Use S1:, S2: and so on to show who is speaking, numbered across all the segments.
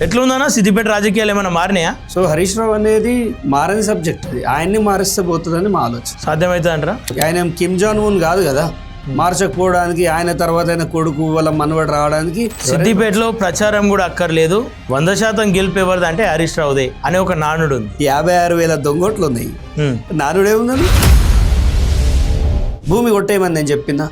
S1: ఎట్లుందన్నా సిద్దిపేట రాజకీయాలు ఏమైనా మారినాయా?
S2: సో హరీష్ రావు అనేది మారని సబ్జెక్ట్, అది ఆయన్ని మారిస్తే పోతుందని మా ఆలోచన.
S1: సాధ్యమవుతుంది అంటారా?
S2: ఆయన కిమ్ జాన్ ఉన్ కాదు కదా మార్చకపోవడానికి, ఆయన తర్వాత ఆయన కొడుకు వాళ్ళ మనవడు రావడానికి.
S1: సిద్దిపేటలో ప్రచారం కూడా అక్కర్లేదు, 100% గెలుపు ఎవరిది అంటే హరీష్ రావుదే అనే ఒక నానుడు ఉంది.
S2: 56,000 దొంగోట్లు ఉన్నాయి. నానుడే ఉందని భూమి కొట్టేయమని నేను చెప్పిందా?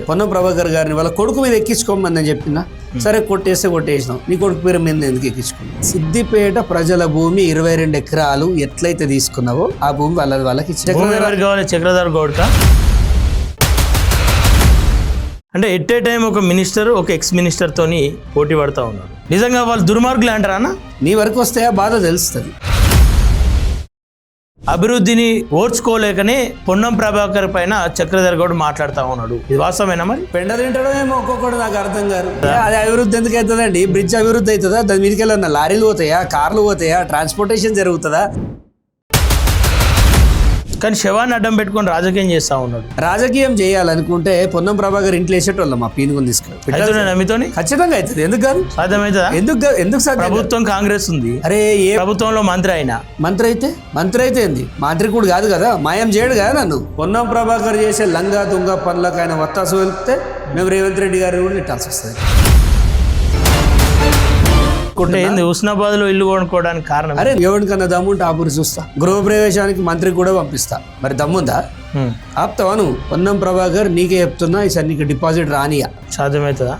S2: పొన్నం ప్రభాకర్ గారిని వాళ్ళ కొడుకు మీద ఎక్కించుకోమని నేను చెప్పిందా? సరే కొట్టేసినాం, నీ కొడుకు పేరు మీద ఎందుకు ఎక్కించుకున్నావు? సిద్దిపేట ప్రజల భూమి 22 ఎకరాలు ఎట్లయితే తీసుకున్నావో ఆ భూమి వాళ్ళకి
S1: చక్రధర్ గౌడ్ కా అంటే ఎట్ ఏ టైం ఒక మినిస్టర్ ఒక ఎక్స్ మినిస్టర్ తోని పోటీ పడతా ఉన్నారు. నిజంగా వాళ్ళు దుర్మార్గులు అంటారా అన్న?
S2: నీ వరకు వస్తే ఆ బాధ తెలుస్తుంది.
S1: అభివృద్ధిని ఓర్చుకోలేకనే పొన్నం ప్రభాకర్ పైన చక్రధర్ గౌడ్ మాట్లాడుతూ ఉన్నాడు. ఇది వాస్తవేనా? మరి
S2: పెండ తింటడమేమో ఒక్కొక్కడు నాకు అర్థం కాదు. అది అభివృద్ధి ఎందుకు అవుతుందండి? బ్రిడ్జ్ అభివృద్ధి అవుతుందా? దాని మీదకి వెళ్ళిన లారీలు పోతాయా, కార్లు పోతాయా, ట్రాన్స్పోర్టేషన్ జరుగుతుందా?
S1: కానీ శవాన్ని అడ్డం పెట్టుకొని రాజకీయం చేస్తా ఉన్నాడు.
S2: రాజకీయం చేయాలనుకుంటే పొన్నం ప్రభాకర్ ఇంట్లో వేసేటోళ్ళం మా పీనుకొని తీసుకెళ్ళి
S1: నమ్మితోని
S2: ఖచ్చితంగా అవుతుంది. ఎందుకు కాదు?
S1: సాధ్యమవుతుందా?
S2: ఎందుకు సాధ్యం?
S1: ప్రభుత్వం కాంగ్రెస్ ఉంది.
S2: అరే ఏ
S1: ప్రభుత్వంలో మంత్రి అయినా
S2: మంత్రి అయితే ఏంది? మంత్రి కూడా కాదు కదా, మాయం చేయడు కదా నన్ను. పొన్నం ప్రభాకర్ చేసే లంగా తుంగ పనులకు ఆయన వత్తాసు వెళ్తే మేము రేవంత్ రెడ్డి గారిని కూడా నెట్టాల్సి వస్తుంది.
S1: హుస్నాబాద్ లో ఇల్లు కొనుక్కోవడానికి కారణం
S2: అరే ఎవరికన్నా దమ్ముంటే ఆపురి చూస్తా, గృహప్రవేశానికి మంత్రి కూడా పంపిస్తా. మరి దమ్ముందా? ఆపుతావా నువ్వు? పొన్నం ప్రభాకర్ నీకే చెప్తున్నా, ఈసారి నీకు డిపాజిట్ రానియా.
S1: సాధ్యమవుతుందా?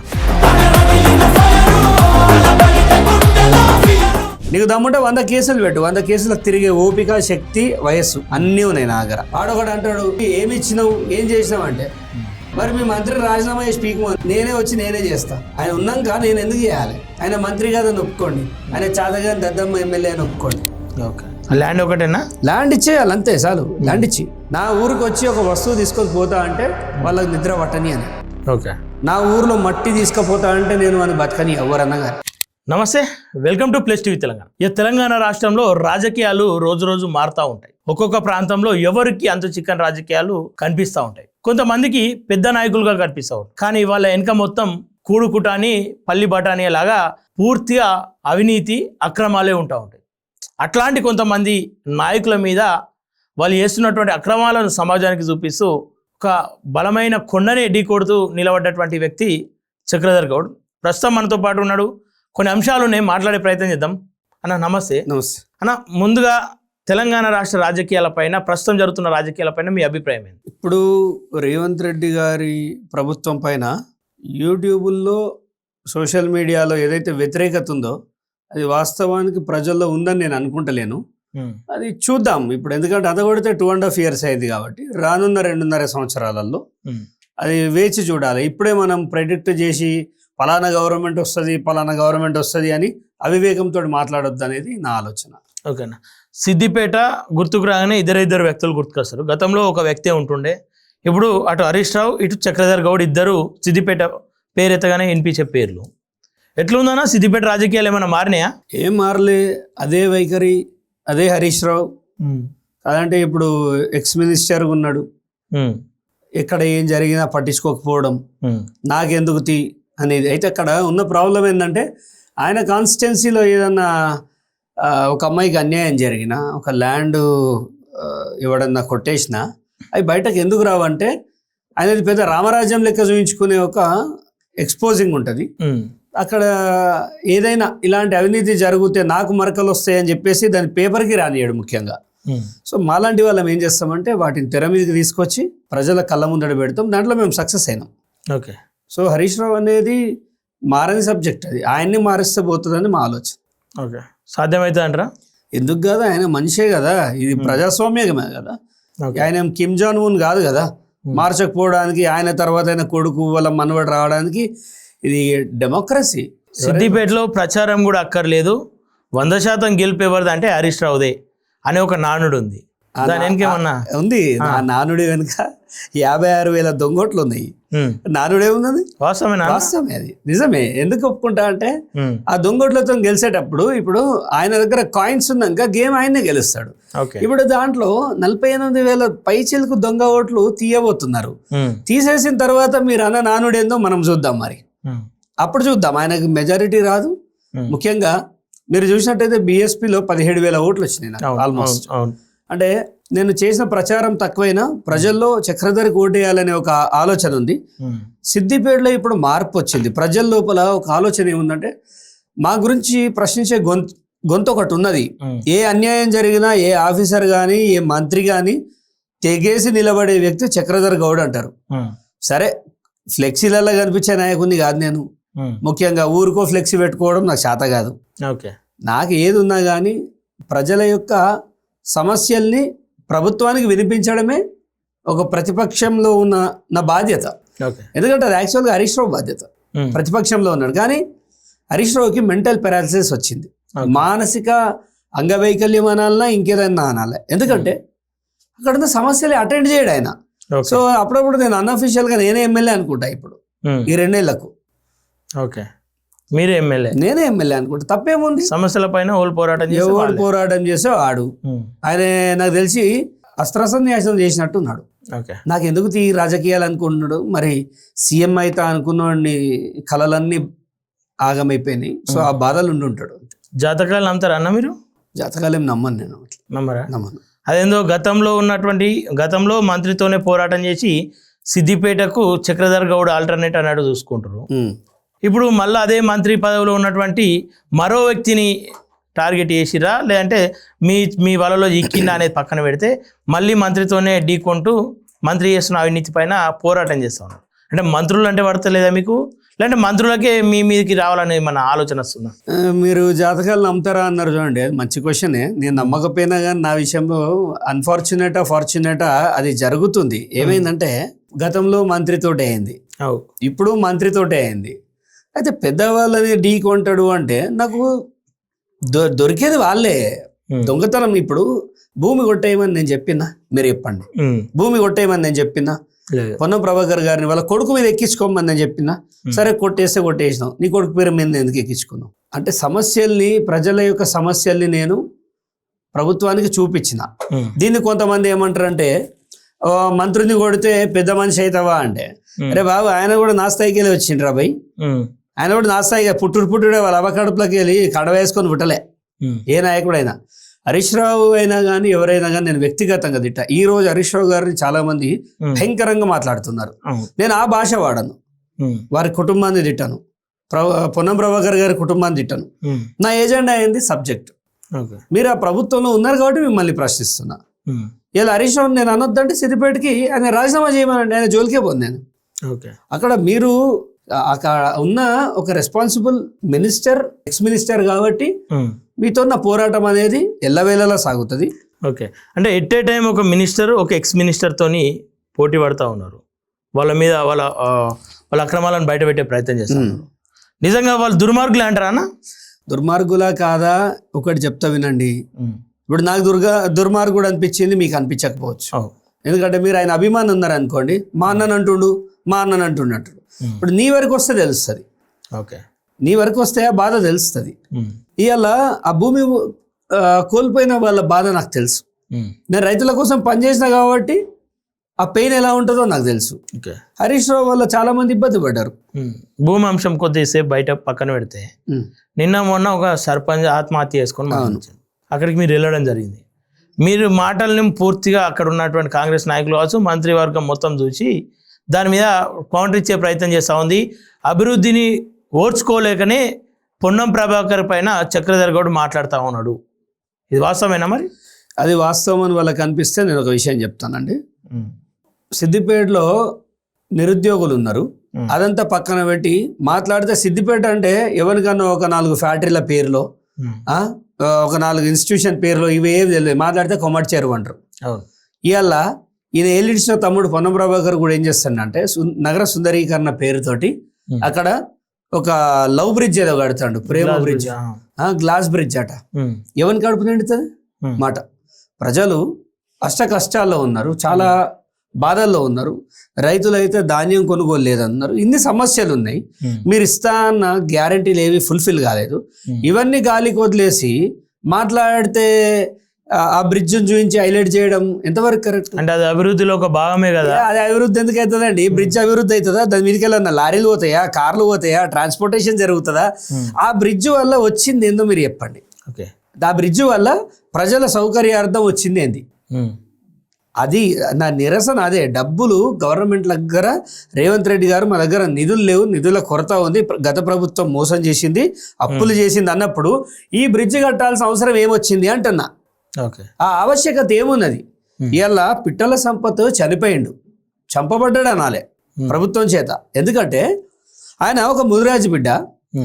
S2: నీకు దమ్ముంటే 100 కేసులు పెట్టు. 100 కేసులకు తిరిగే ఓపిక, శక్తి, వయస్సు అన్నీ ఉన్నాయి నా దగ్గర. ఆడొకడు అంటాడు ఏమి ఇచ్చినావు, ఏం చేసినావు అంటే, మరి మీ మంత్రి రాజీనామా చేసి పీకుమని నేనే వచ్చి నేనే చేస్తా. ఆయన ఉన్నాక నేను ఎందుకు చేయాలి? ఆయన మంత్రి కాదని ఒప్పుకోండి, ఆయన చాదగాని దద్దమ్మ ఎమ్మెల్యే అని ఒప్పుకోండి.
S1: ల్యాండ్ ఒకటేనా?
S2: ల్యాండ్ ఇచ్చేయాలి అంతే, చాలు. ల్యాండ్ ఇచ్చి నా ఊరికి వచ్చి ఒక వస్తువు తీసుకొని పోతా అంటే వాళ్ళకి నిద్ర పట్టని అని.
S1: ఓకే.
S2: నా ఊర్లో మట్టి తీసుకుపోతా అంటే నేను అని బతకని ఎవరన్నా కానీ.
S1: నమస్తే, welcome to plus TV Telangana. ఈ తెలంగాణ రాష్ట్రంలో రాజకీయాలు రోజు రోజు మారుతూ ఉంటాయి. ఒక్కొక్క ప్రాంతంలో ఎవరికి అంత చిక్కని రాజకీయాలు కనిపిస్తూ ఉంటాయి. కొంతమందికి పెద్ద నాయకులుగా కనిపిస్తూ ఉంటాయి, కానీ వాళ్ళ వెనక మొత్తం కూడు కుటాని పల్లి బఠానీ లాగా పూర్తిగా అవినీతి అక్రమాలే ఉంటా ఉంటాయి. అట్లాంటి కొంతమంది నాయకుల మీద వాళ్ళు చేస్తున్నటువంటి అక్రమాలను సమాజానికి చూపిస్తూ ఒక బలమైన కొండనే ఢీకొడుతూ నిలబడ్డటువంటి వ్యక్తి చక్రధర్ గౌడ్. ప్రస్తుతం మనతో పాటు ఉన్నాడు. కొన్ని అంశాలు నేను మాట్లాడే ప్రయత్నం చేద్దాం. అన్న నమస్తే.
S2: నమస్తే
S1: అన్న, ముందుగా తెలంగాణ రాష్ట్ర రాజకీయాలపైన, ప్రస్తుతం జరుగుతున్న రాజకీయాలపైన మీ అభిప్రాయం ఏంటి?
S2: ఇప్పుడు రేవంత్ రెడ్డి గారి ప్రభుత్వం పైన యూట్యూబుల్లో, సోషల్ మీడియాలో ఏదైతే వ్యతిరేకత ఉందో అది వాస్తవానికి ప్రజల్లో ఉందని నేను అనుకుంటలేను. అది చూద్దాం ఇప్పుడు, ఎందుకంటే అదగొడితే 2.5 years అయింది కాబట్టి రానున్న 2.5 సంవత్సరాలలో అది వేచి చూడాలి. ఇప్పుడే మనం ప్రెడిక్ట్ చేసి పలానా గవర్నమెంట్ వస్తుంది అని అవివేకంతో మాట్లాడొద్దు అనేది నా ఆలోచన.
S1: ఓకేనా. సిద్దిపేట గుర్తుకు రాగానే ఇద్దరు వ్యక్తులు గుర్తుకొస్తారు. గతంలో ఒక వ్యక్తే ఉంటుండే, ఇప్పుడు అటు హరీష్ రావు ఇటు చక్రధర్ గౌడ్ ఇద్దరు సిద్దిపేట పేరెత్తగానే వినిపించే పేర్లు. ఎట్లుందన్నా సిద్దిపేట రాజకీయాలు ఏమైనా మారినాయా?
S2: ఏం మారలే, అదే వైఖరి, అదే హరీష్ రావు. కాదంటే ఇప్పుడు ఎక్స్ మినిస్టర్ ఉన్నాడు, ఎక్కడ ఏం జరిగినా పట్టించుకోకపోవడం, నాకెందుకు అనేది. అయితే అక్కడ ఉన్న ప్రాబ్లం ఏంటంటే ఆయన కాన్స్టిట్యున్సీలో ఏదన్నా ఒక అమ్మాయికి అన్యాయం జరిగినా, ఒక ల్యాండ్ ఎవడన్నా కొట్టేసినా అవి బయటకు ఎందుకు రావంటే ఆయనది పెద్ద రామరాజ్యం లెక్క చూపించుకునే ఒక ఎక్స్పోజింగ్ ఉంటుంది. అక్కడ ఏదైనా ఇలాంటి అవినీతి జరిగితే నాకు మరకలు వస్తాయని చెప్పేసి దాని పేపర్కి రానియాడు ముఖ్యంగా. సో మాలాంటి వాళ్ళం ఏం చేస్తామంటే వాటిని తెర మీదకి తీసుకొచ్చి ప్రజల కళ్ళ ముందడ పెడతాం. దాంట్లో మేము సక్సెస్ అయినాం.
S1: ఓకే.
S2: సో హరీష్ రావు అనేది మారని సబ్జెక్ట్, అది ఆయన్ని మారిస్తే పోతుందని మా ఆలోచన.
S1: ఓకే. సాధ్యమవుతుంది అంటారా?
S2: ఎందుకు కాదు, ఆయన మనిషే కదా, ఇది ప్రజాస్వామ్యమే కదా. ఆయన కిమ్ జాన్ ఉన్ కాదు కదా మార్చకపోవడానికి, ఆయన తర్వాత ఆయన కొడుకు వాళ్ళ మనవడు రావడానికి. ఇది డెమోక్రసీ.
S1: సిద్దిపేటలో ప్రచారం కూడా అక్కర్లేదు, 100% గెలుపు ఎవరిది అంటే హరీష్ రావుదే అనే ఒక నానుడు ఉంది. దాని వెనకేమన్నా
S2: ఉంది? ఆ నానుడి వెనుక 56,000 దొంగోట్లు ఉన్నాయి. నానుడే ఉన్నది వాస్తవమే, అది నిజమే. ఎందుకు ఒప్పుకుంటా అంటే ఆ దొంగోట్లతో గెలిచేటప్పుడు ఇప్పుడు ఆయన దగ్గర కాయిన్స్ ఉన్నాక గేమ్ ఆయనే గెలుస్తాడు. ఇప్పుడు దాంట్లో 48,000 పైచిలకు దొంగ ఓట్లు తీయబోతున్నారు. తీసేసిన తర్వాత మీరు అన్న నానుడేందో మనం చూద్దాం. మరి అప్పుడు చూద్దాం. ఆయనకు మెజారిటీ రాదు. ముఖ్యంగా మీరు చూసినట్టయితే బీఎస్పీలో 17,000 ఓట్లు వచ్చినాయి నాకు ఆల్మోస్ట్. అంటే నేను చేసిన ప్రచారం తక్కువైనా ప్రజల్లో చక్రధర్కి ఓటేయాలనే ఒక ఆలోచన ఉంది. సిద్దిపేటలో ఇప్పుడు మార్పు వచ్చింది. ప్రజల లోపల ఒక ఆలోచన ఏముందంటే మా గురించి ప్రశ్నించే గొంతు ఒకటి ఉన్నది. ఏ అన్యాయం జరిగినా ఏ ఆఫీసర్ కానీ ఏ మంత్రి కానీ తెగేసి నిలబడే వ్యక్తి చక్రధర్ గౌడ్ అంటారు. సరే ఫ్లెక్సీలలో కనిపించే నాయకుడిని కాదు నేను. ముఖ్యంగా ఊరికో ఫ్లెక్సీ పెట్టుకోవడం నాకు చేత కాదు. నాకు ఏది ఉన్నా కానీ ప్రజల యొక్క సమస్యల్ని ప్రభుత్వానికి వినిపించడమే ఒక ప్రతిపక్షంలో ఉన్న నా బాధ్యత. ఎందుకంటే అది యాక్చువల్గా హరీష్ రావు బాధ్యత. ప్రతిపక్షంలో ఉన్నాడు కానీ హరీష్ రావుకి మెంటల్ పెరాలసిస్ వచ్చింది. మానసిక అంగవైకల్యం అనాలన్నా ఇంకేదన్నా అనాలి. ఎందుకంటే అక్కడ ఉన్న సమస్యలు అటెండ్ చేయడు ఆయన. సో అప్పుడప్పుడు నేను అన్అఫీషియల్గా నేనే ఎమ్మెల్యే అనుకుంటా ఇప్పుడు ఈ 2 ఏళ్లకు.
S1: ఓకే, మీరే ఎమ్మెల్యే,
S2: నేనే ఎమ్మెల్యే అనుకుంటా. తప్పేముంది?
S1: సమస్యల పైన
S2: పోరాటం చేసే ఆడు. ఆయన నాకు తెలిసి అస్త్రసన్యాసం చేసినట్టు ఉన్నాడు. నాకు ఎందుకు ఈ రాజకీయాలు అనుకుంటున్నాడు మరి. సీఎం అయితే అనుకున్నవాడిని కళలన్నీ ఆగమైపోయినాయి. సో ఆ బాధలు ఉండి ఉంటాడు.
S1: జాతకాలు నమ్ముతారా అన్న మీరు?
S2: జాతకాలు ఏం నమ్మను నేను.
S1: నమ్మను. అదేందో గతంలో మంత్రితోనే పోరాటం చేసి సిద్దిపేటకు చక్రధర్ గౌడ్ ఆల్టర్నేట్ అన్నట్టు చూసుకుంటారు. ఇప్పుడు మళ్ళీ అదే మంత్రి పదవిలో ఉన్నటువంటి మరో వ్యక్తిని టార్గెట్ చేసిరా, లేదంటే మీ వలలో ఇక్కిందా అనేది పక్కన పెడితే మళ్ళీ మంత్రితోనే ఢీకొంటూ మంత్రి చేస్తున్న అవినీతి పైన పోరాటం చేస్తా ఉన్నారు. అంటే మంత్రులు అంటే పడతలేదా మీకు, లేదంటే మంత్రులకే మీ మీదకి రావాలని మన ఆలోచన వస్తుందా?
S2: మీరు జాతకాలు నమ్ముతారా అన్నారు చూడండి, మంచి క్వశ్చనే. నేను నమ్మకపోయినా కానీ నా విషయంలో ఫార్చునేటా అది జరుగుతుంది. ఏమైందంటే గతంలో మంత్రితోటే అయింది, ఇప్పుడు మంత్రితోటే అయింది. అయితే పెద్దవాళ్ళని ఢీ కొంటాడు అంటే నాకు దొరికేది వాళ్ళే. దొంగతనం ఇప్పుడు భూమి కొట్టేయమని నేను చెప్పినా, మీరు చెప్పండి. భూమి కొట్టేయమని నేను చెప్పినా, పొన్నం ప్రభాకర్ గారిని వాళ్ళ కొడుకు మీద ఎక్కించుకోమని నేను చెప్పినా, సరే కొట్టేసినావు, నీ కొడుకు పేరు మీద ఎందుకు ఎక్కించుకున్నావు అంటే సమస్యల్ని, ప్రజల యొక్క సమస్యల్ని నేను ప్రభుత్వానికి చూపించిన. దీన్ని కొంతమంది ఏమంటారంటే మంత్రిని కొడితే పెద్ద మనిషి అవుతావా అంటే, అరే బాబు ఆయన కూడా నా స్థాయికి వెళ్ళి వచ్చిండ్రా భయ్. ఆయన కూడా నా స్థాయిగా పుట్టుడే వాళ్ళ అవకడుపులోకి వెళ్ళి కడ వేసుకొని పుట్టలే. ఏ నాయకుడైనా, హరీష్ రావు అయినా కానీ ఎవరైనా కానీ నేను వ్యక్తిగతంగా తిట్టా. ఈ రోజు హరీష్ రావు గారిని చాలా మంది భయంకరంగా మాట్లాడుతున్నారు. నేను ఆ భాష వాడను. వారి కుటుంబాన్ని తిట్టాను, పొన్నం ప్రభాకర్ గారి కుటుంబాన్ని తిట్టాను. నా ఏజెండా అయింది సబ్జెక్ట్. మీరు ఆ ప్రభుత్వంలో ఉన్నారు కాబట్టి మిమ్మల్ని ప్రశ్నిస్తున్నా. ఇలా హరీష్ రావు నేను అనొద్దంటే సిద్దిపేటకి ఆయన రాజీనామా చేయమనండి, ఆయన జోలికే పోను నేను. అక్కడ మీరు అక్కడ ఉన్న ఒక రెస్పాన్సిబుల్ మినిస్టర్, ఎక్స్ మినిస్టర్ కాబట్టి మీతో నా పోరాటం అనేది ఎల్లవేళలా సాగుతుంది.
S1: ఓకే, అంటే ఎట్ ఏ టైం ఒక మినిస్టర్ ఒక ఎక్స్ మినిస్టర్తోని పోటీ పడుతూ ఉన్నారు. వాళ్ళ మీద వాళ్ళ అక్రమాలను బయట పెట్టే ప్రయత్నం చేస్తారు. నిజంగా వాళ్ళు దుర్మార్గులే అంటారా అన్న?
S2: దుర్మార్గులా కాదా ఒకటి చెప్తా వినండి. ఇప్పుడు నాకు దుర్మార్గుడు అనిపించింది, మీకు అనిపించకపోవచ్చు. ఎందుకంటే మీరు ఆయన అభిమానం ఉన్నారు అనుకోండి, మా అన్నని అంటున్నట్టు. ఇప్పుడు నీ వరకు వస్తే తెలుస్తుంది.
S1: ఓకే,
S2: నీ వరకు వస్తే ఆ బాధ తెలుస్తుంది. ఇవాళ ఆ భూమి కోల్పోయిన వాళ్ళ బాధ నాకు తెలుసు. నేను రైతుల కోసం పనిచేసిన కాబట్టి ఆ పెయిన్ ఎలా ఉంటుందో నాకు తెలుసు. హరీష్ రావు వల్ల చాలా మంది ఇబ్బంది పడ్డారు.
S1: భూమి అంశం కొద్దిసేపు బయట పక్కన పెడితే, నిన్న మొన్న ఒక సర్పంచ్ ఆత్మహత్య చేసుకొని అక్కడికి మీరు వెళ్ళడం జరిగింది. మీరు మాటల్ని పూర్తిగా అక్కడ ఉన్నటువంటి కాంగ్రెస్ నాయకులు కావచ్చు, మంత్రివర్గం మొత్తం చూసి దాని మీద కౌంటర్ ఇచ్చే ప్రయత్నం చేస్తూ ఉంది. అభివృద్ధిని ఓర్చుకోలేకనే పొన్నం ప్రభాకర్ పైన చక్రధర్ గౌడ్ మాట్లాడుతూ ఉన్నాడు. ఇది వాస్తవమేనా? మరి
S2: అది వాస్తవం అని వాళ్ళకి అనిపిస్తే నేను ఒక విషయం చెప్తానండి. సిద్దిపేటలో నిరుద్యోగులు ఉన్నారు, అదంతా పక్కన పెట్టి మాట్లాడితే సిద్దిపేట అంటే ఎవరికన్నా ఒక 4 ఫ్యాక్టరీల పేరులో, ఒక 4 ఇన్స్టిట్యూషన్ పేరులో ఇవి ఏమి తెలియదు. మాట్లాడితే కొమ్మటి చెరువు అంటారు. ఇవాళ ఈయన ఏలిడిచిన తమ్ముడు పొన్నం ప్రభాకర్ కూడా ఏం చేస్తాడంటే నగర సుందరీకరణ పేరుతోటి అక్కడ ఒక లవ్ బ్రిడ్జ్ ఏదో కడతాడు, ప్రేమ బ్రిడ్జ్, గ్లాస్ బ్రిడ్జ్ అట. ఎవరిని కడుపు నిండుతుంది మాట. ప్రజలు అష్ట కష్టాల్లో ఉన్నారు, చాలా బాధల్లో ఉన్నారు. రైతులు అయితే ధాన్యం కొనుగోలు లేదన్నారు. ఇన్ని సమస్యలు ఉన్నాయి. మీరు ఇస్తా అన్న గ్యారంటీలు ఏవి ఫుల్ఫిల్ కాలేదు. ఇవన్నీ గాలికి వదిలేసి మాట్లాడితే ఆ బ్రిడ్జ్ చూపించి హైలైట్ చేయడం ఎంతవరకు కరెక్ట్?
S1: అంటే అది అభివృద్ధిలో ఒక భాగమే కదా.
S2: అది అభివృద్ధి ఎందుకు అవుతుందండి? బ్రిడ్జ్ అభివృద్ధి అవుతుందా? దాని మీదకి వెళ్ళిన లారీలు పోతాయా, కార్లు పోతాయా, ట్రాన్స్పోర్టేషన్ జరుగుతుందా? ఆ బ్రిడ్జ్ వల్ల వచ్చింది ఏందో మీరు చెప్పండి.
S1: ఓకే.
S2: ఆ బ్రిడ్జ్ వల్ల ప్రజల సౌకర్యార్థం వచ్చింది ఏంది, అది నా నిరసన అదే. డబ్బులు గవర్నమెంట్ దగ్గర రేవంత్ రెడ్డి గారు మా దగ్గర నిధులు లేవు, నిధుల కొరత ఉంది, గత ప్రభుత్వం మోసం చేసింది, అప్పులు చేసింది అన్నప్పుడు ఈ బ్రిడ్జ్ కట్టాల్సిన అవసరం ఏమొచ్చింది అంటున్నా.
S1: ఓకే.
S2: ఆ ఆవశ్యకత ఏమున్నది? ఇలా పిట్టల సంపత్ చనిపోయిండు, చంపబడ్డాడు అనాలే ప్రభుత్వం చేత. ఎందుకంటే ఆయన ఒక ముదిరాజు బిడ్డ.